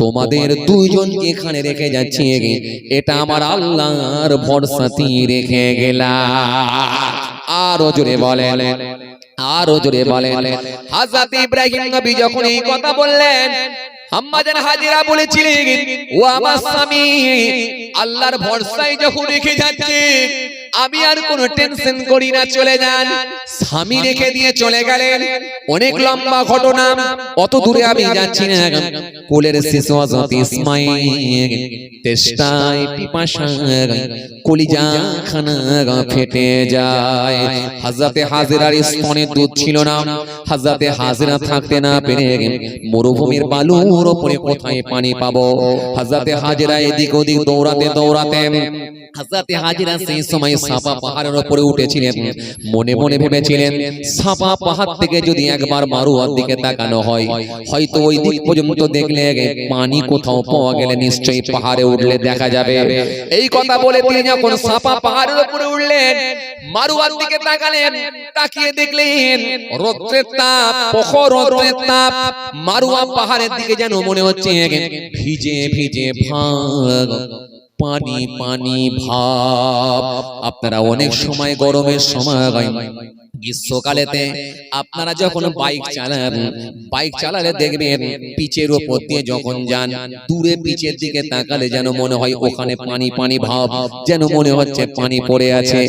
তোমাদের দুইজনকে এখানে রেখে যাচ্ছি, এটা আমার আল্লাহর ভরসাতেই রেখে গেলাম। আরো জোরে বলেন, আরো জোরে বলেন। হযরত ইব্রাহিম নবী যখন এই কথা বললেন, আম্মা জান হাজেরা বলেছিলেন, ও আমার স্বামী, আল্লাহর ভরসায় যখন রেখে যাচ্ছে আমি আর কোনো টেনশন করি না, চলে যান। স্বামী রেখে দিয়ে চলে গেলেন। অনেক লম্বা ঘটনা, অত দূরে আমি যাচ্ছি না। কোলের শিশু হযরত ইসমাঈল তেষ্টায় পিপাসায় কলিজা খানা ফেটে যায়। হযরত হাজেরার স্তনে দুধ ছিল না। হযরত হাজেরা থাকতে না পেরে মরুভূমির বালুর উপরে কোথায় পানি পাবো? হযরত হাজেরা এদিক ওদিক দৌড়াতে দৌড়াতে হযরত হাজেরা সেই সময় সাফা পাহাড়ের উপরে উঠেছিলেন। মনে মনে ভেবেছিলেন, সাফা পাহাড় থেকে যদি একবার মারওয়ার দিকে তাকানো হয়, হয়তো ওই দিক পর্যন্ত দেখলে পানি কোথাও পাওয়া গেলে নিশ্চয়ই পাহাড়ে উঠলে দেখা যাবে। এই কথা বলে তিনি যখন সাফা পাহাড়ের উপরে উঠলেন, মারওয়ার দিকে তাকালেন, তাকিয়ে দেখলেন রৌদ্রের তাপ, প্রখর রৌদ্রের তাপ। মারওয়া পাহাড়ের দিকে যেন মনে হচ্ছে ভিজে ভিজে ভাগ পানি পানি ভাব। আপনারা অনেক সময় গরমের সময় গ্রীষ্মকালেতে আপনারা যখন বাইক চালালে দেখবেন পিচের উপর দিয়ে যখন যান, দূরে পিচের দিকে তাকালে যেন মনে হয় ওখানে পানি পানি ভাব, যেন মনে হচ্ছে পানি পড়ে আছে।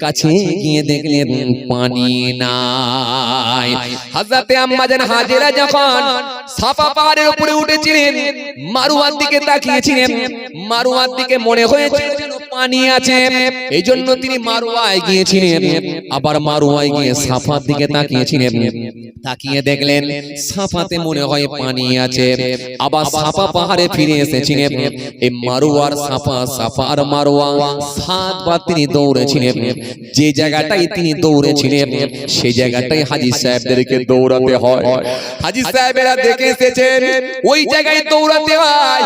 কাছে গিয়ে দেখলেন পানি নাই। হযরতে আম্মা জান হাজেরা যখন সাফা পাহাড়ের উপরে উঠেছিলেন, মারওয়ার দিকে তাকিয়েছিলেন, মারওয়ার দিকে মনে হয়েছিল যেন পানি আছে। এই জন্য তিনি মারওয়ায় গিয়েছিলেন। আবার মারওয়ায় গিয়ে সাফার দিকে তাকিয়েছিলেন, তাকিয়ে দেখলেন সাফাতে মনে হয় পানি আছে। আবার সাফা পাহাড়ে ফিরে এসেছিলেন। এই মারওয়ার সাফা, সাফা আর মারওয়া 7 বার তিনি দৌড়েছিলেন। যে জায়গাটাই তিনি দৌড়েছিলেন সেই জায়গাটাই হাজী সাহেবদেরকে দৌড়াতে হয়। হাজী সাহেবেরা দেখে এসেছেন ওই জায়গায় দৌড়াতে হয়।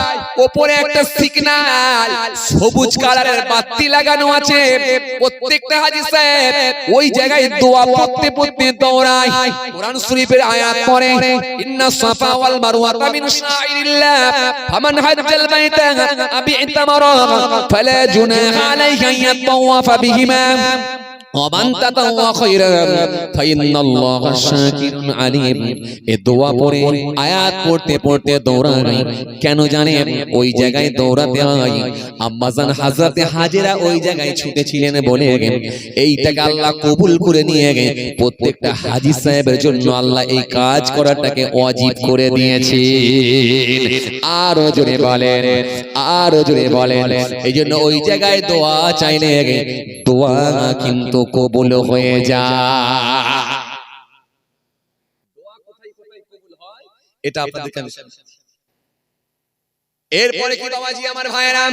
উপরে একটা সিগন্যাল সবুজ কালারের বাতি লাগানো আছে। প্রত্যেকটা হাজী সাহেব ওই জায়গায় দোয়া পড়তে পড়তে দৌড়ায়। কোরআন শরীফের আয়াত পড়ে, ইন্না সাফা ওয়াল মারওয়াতা মিন শাইরিল্লাহ ফামান হাজ্জাল বাইতা আবি ইতামারা ফালা জুনাহা আলাইহি আন ইয়াতাওয়াফা বিহিমা ওমান তাতাওয়া খায়রান ফাইন্নাল্লাহা শাকিরুন আলীম। এই দোয়া পড়ে আয়াত পড়তে পড়তে দৌড়ায়। কেন জানেন ওই জায়গায় দৌড়াতে হয়? আম্মাজান হযরতে হাজেরা ওই জায়গায় ছুটেছিলেন বলে এইটাকে আল্লাহ কবুল করে নিয়ে প্রত্যেকটা হাজী সাহেবের জন্য আল্লাহ এই কাজ করাটাকে ওয়াজিব করে দিয়েছে। আরো জোরে বলেন, আরো জোরে বলেন। এই জন্য ওই জায়গায় দোয়া চাইলে দোয়া কিন্তু কবুল হয়ে যায়। দোয়া কোথায় কোথায় কবুল হয় এটা আপনাদেরকে আমি। এরপরে কি বাবাজি আমার ভাইরা,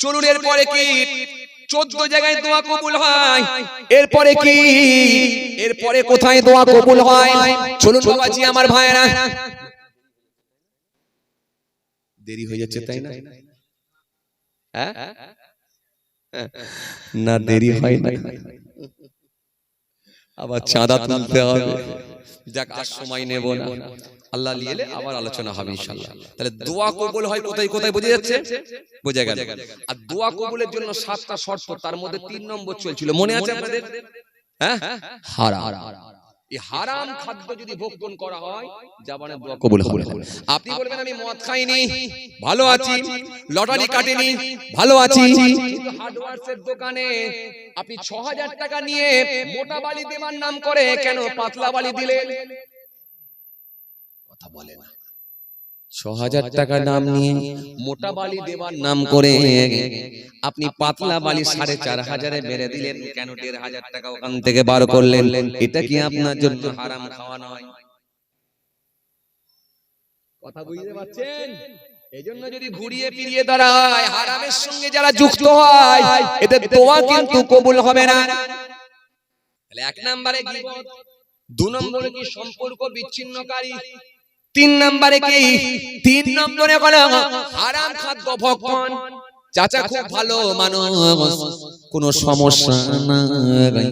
চলুন এরপরে কি 14 জায়গায় দোয়া কবুল হয়। এরপরে কি, এরপরে কোথায় দোয়া কবুল হয়? চলুন বাবাজি আমার ভাইরা। দেরি হয়ে যাচ্ছে তাই না? হ্যাঁ না, দেরি হয় না। আবার চাঁদা তুলতে হবে। যাক, আর সময় নেব না, আল্লাহ নিলে আবার আলোচনা হবে ইনশাআল্লাহ। তাহলে দোয়া কবুল হয় কোথায় কোথায় বোঝা যাচ্ছে? বোঝা গেল। আর দোয়া কবুলের জন্য 7টা শর্ত, তার মধ্যে 3 নম্বর চলছিল, মনে আছে আপনাদের? হ্যাঁ, হারাম। এই হারাম খাদ্য যদি ভক্ষণ করা হয় জাবানের দোয়া কবুল হবে না। আপনি বলবেন আমি মদ খাইনি, ভালো আছি, লটারি কাটিনি, ভালো আছি, কিন্তু হার্ডওয়্যারসের দোকানে আপনি 6000 টাকা নিয়ে মোটা বালি দেবার নাম করে কেন পাতলা বালি দিলেন? কথা বলে না। 6000 টাকা নাম নিয়ে মোটা বালি দেবার নাম করে আপনি পাতলা বালি 4500 এ বেড়ে দিলেন কেন? 1500 টাকা ওখান থেকে বার করলেন। এটা কি আপনার জন্য হারাম খাওয়া নয়? কথা বুঝতে পারছেন? এজন্য যদি ঘুরিয়ে ফিরিয়ে দাঁড়ায় হারামের সঙ্গে যারা যুক্ত হয় এদের দোয়া কিন্তু কবুল হবে না। তাহলে 1 নম্বরে গীবত, 2 নম্বরে কি সম্পর্ক বিচ্ছিন্নকারী, 3 নম্বরে কি, 3 নম্বরে হলো হারাম খাদ্য ভক্ষণ। চাচা খুব ভালো মানুষ, কোনো সমস্যা নাই,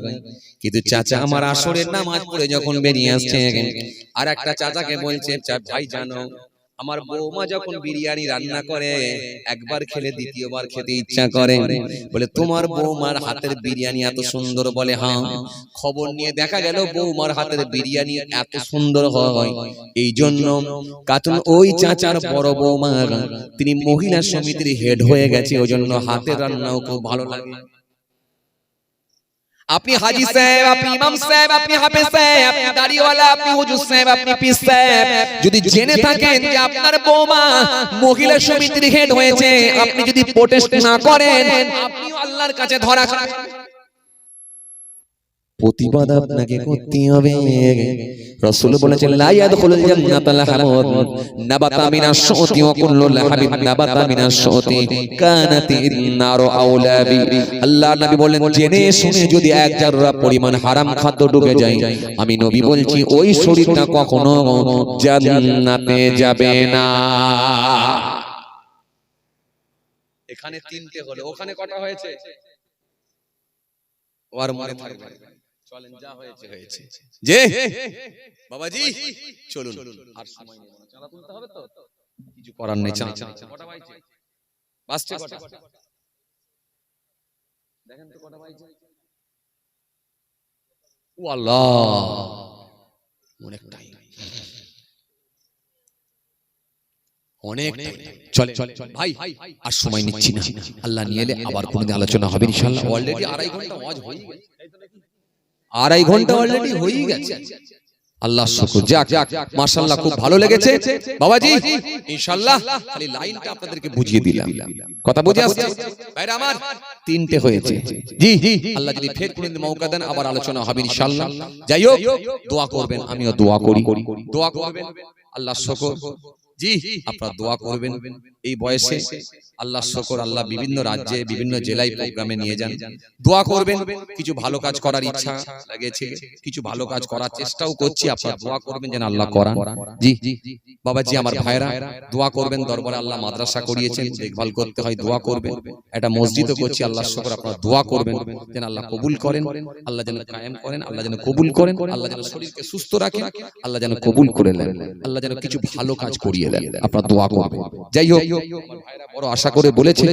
কিন্তু চাচা আমার আসরের নামাজ পড়ে যখন বেরিয়ে আসছে আর একটা চাচাকে বলছে, ভাই জানো আমার বৌমা যখন বিরিয়ানি রান্না করে একবার খেলে দ্বিতীয়বার খেতে ইচ্ছা করে। বলে তোমার বৌমার হাতের বিরিয়ানি এত সুন্দর? বলে হ্যাঁ। খবর নিয়ে দেখা গেল বৌমার হাতের বিরিয়ানি এত সুন্দর হয়, এই জন্য কারণ ওই চাচার বড় বৌমা তিনি মহিলা সমিতির হেড হয়ে গেছে, ওই জন্য হাতের রান্নাও খুব ভালো লাগে। আপনি হাজী সাহেব, আপনি ইমাম সাহেব, আপনি হাফেজ সাহেব, আপনি দাড়িওয়ালা, আপনি হুজুর সাহেব, আপনি পীর সাহেব, যদি জেনে থাকেন যে আপনার বৌমা মহিলা সমিতির হেড হয়েছে, আপনি যদি প্রোটেস্ট না করেন আপনিও আল্লাহর কাছে ধরা খাবেন। প্রতিবাদ আপনাকে করতে হবে। রাসূল বলেছেন লা ইয়াদখুলুল জান্নাতাল হামুদ নাবাতা মিনাশ শুতি ওয়া কুল্লু লাহাবিন নাবাতা মিনাশ শুতি কানাতিন নারু আওলা বি। আল্লাহ নবী বলেন জেনে শুনে যদি 1 জাররা পরিমাণ হারাম খাদ্য ঢুকে যায়, আমি নবী বলছি ওই শরীরটা কখনো জান্নাতে যাবে না। এখানে 3টে হলো, ওখানে কটা হয়েছে? ওর মনে থাকবে। চলেন, যা হয়েছে হয়েছে। যে বাবাজি চলুন, আর সময় নেই, চাঁদা তুলতে হবে তো, কিছু করার নেই। কটা বাজছে? বাজছে কটা? দেখেন তো কটা পাইছে। ও আল্লাহ, অনেকটাই অনেকটাই। চলে ভাই আর সময় নিচ্ছি না, আল্লাহ নিয়ে এলে আবার কোনদিন আলোচনা হবে ইনশাআল্লাহ। অলরেডি 2.5 ঘন্টা ওয়াজ হয়ে গেছে, 2.5 ঘন্টা অলরেডি হয়ে গেছে। আল্লাহ শুকর, যাক মাশাআল্লাহ, খুব ভালো লেগেছে বাবাজি ইনশাআল্লাহ। খালি লাইনটা আপনাদেরকে বুঝিয়ে দিলাম, কথা বুঝে আসছে ভাইরা আমার। 3টে হয়েছে জি, আল্লাহ যদি ফের কোনদিন মৌকা দেন আবার আলোচনা হবে ইনশাআল্লাহ। যাই হোক, দোয়া করবেন, আমিও দোয়া করি, দোয়া করবেন। আল্লাহ শুকর জি, আপনারা দোয়া করবেন। এই বয়সে আল্লাহ শুকর, আল্লাহ বিভিন্ন রাজ্যে বিভিন্ন জেলায় প্রোগ্রামে নিয়ে যান, দোয়া করবেন। কিছু ভালো কাজ করার ইচ্ছা লাগেছে, কিছু ভালো কাজ করার চেষ্টাও করছি, আপনারা দোয়া করবেন যেন আল্লাহ করান। জি বাবাজি আমার ভাইরা, দোয়া করবেন। দরবারে আল্লাহ মাদ্রাসা করিয়েছেন, দেখভাল করতে হয়, দোয়া করবেন। একটা মসজিদও করছি, আল্লাহ শুকর, আপনারা দোয়া করবেন যেন আল্লাহ কবুল করেন, আল্লাহ যেন কায়েম করেন, আল্লাহ যেন কবুল করেন, আল্লাহ যেন শরীরকে সুস্থ রাখেন, আল্লাহ যেন কবুল করে নেন, আল্লাহ যেন কিছু ভালো কাজ করিয়ে দেন, আপনারা দোয়া করবেন। যাই হোক, আমার ভাইরা বড় আশা করে বলেছে,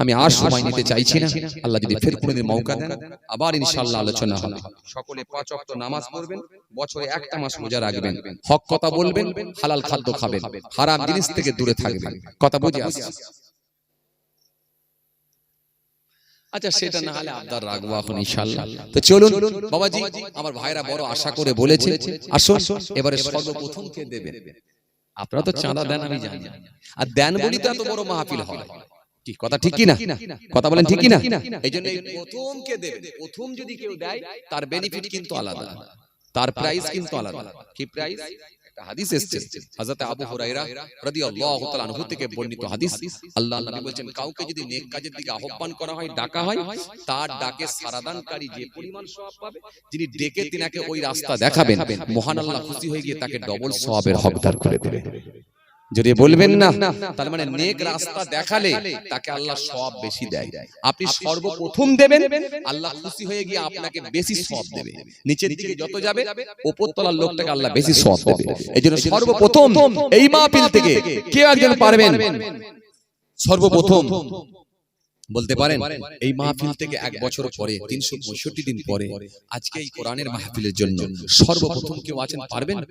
আমি আর সময় নিতে চাইছি না। আল্লাহ যদি ফের কোনদিন মৌকা দেন আবার ইনশাআল্লাহ আলোচনা হবে। সকলে 5 ওয়াক্ত নামাজ পড়বেন, বছরে একটা মাস রোজা রাখবেন, হক কথা বলবেন, হালাল খাদ্য খাবেন, হারাম জিনিস থেকে দূরে থাকবেন, কথা বুঝে আসছে। আচ্ছা, সেটা না হলে আবদার রাখবো এখন ইনশাআল্লাহ। তো চলুন বাবাজি, আমার ভাইরা বড় আশা করে বলেছে, আসুন এবারে সর্বপ্রথম কে দেবেন? আপনারা তো চাঁদা দেন আমি জানি, আর দেন বলি তো এত বড় মাহফিল হয়, কি কথা ঠিক কি না? কথা বলেন ঠিক কি না? এইজন্য প্রথম কে দেবেন, প্রথম যদি কেউ দেয় তার বেনিফিট কিন্তু আলাদা, তার প্রাইস কিন্তু আলাদা। কি প্রাইস? একটা হাদিস এসেছে হযরত আবু হুরায়রা রাদিয়াল্লাহু তাআলা আনহু থেকে বর্ণিত হাদিস। আল্লাহর নবী বলেন, কাউকে যদি নেক কাজের দিকে আহ্বান করা হয়, ডাকা হয়, তার ডাকে সাড়াদানকারী যে পরিমাণ সওয়াব পাবে, যিনি ডেকে তিনাকে ওই রাস্তা দেখাবেন, মহান আল্লাহ খুশি হয়ে গিয়ে তাকে ডবল সওয়াবের হকদার করে দেবে। যদি বলবেন না, তার মানে নেক রাস্তা দেখালে তাকে আল্লাহ সওয়াব বেশি দেয়। আপনি সর্বপ্রথম দেবেন, আল্লাহ খুশি হয়ে গিয়ে আপনাকে বেশি সওয়াব দেবে। নিচের দিকে যত যাবে, উপর তলার লোকটাকে আল্লাহ বেশি সওয়াব দেবে। এইজন্য সর্বপ্রথম এই মাহফিল থেকে কেউ একজন পারবেন, সর্বপ্রথম বলতে পারেন এই মাহফিল থেকে 1 বছর পরে, 365 দিন পরে, আজকে এই কোরআনের মাহফিলের জন্য সর্বপ্রথম কেউ আছেন পারবেন?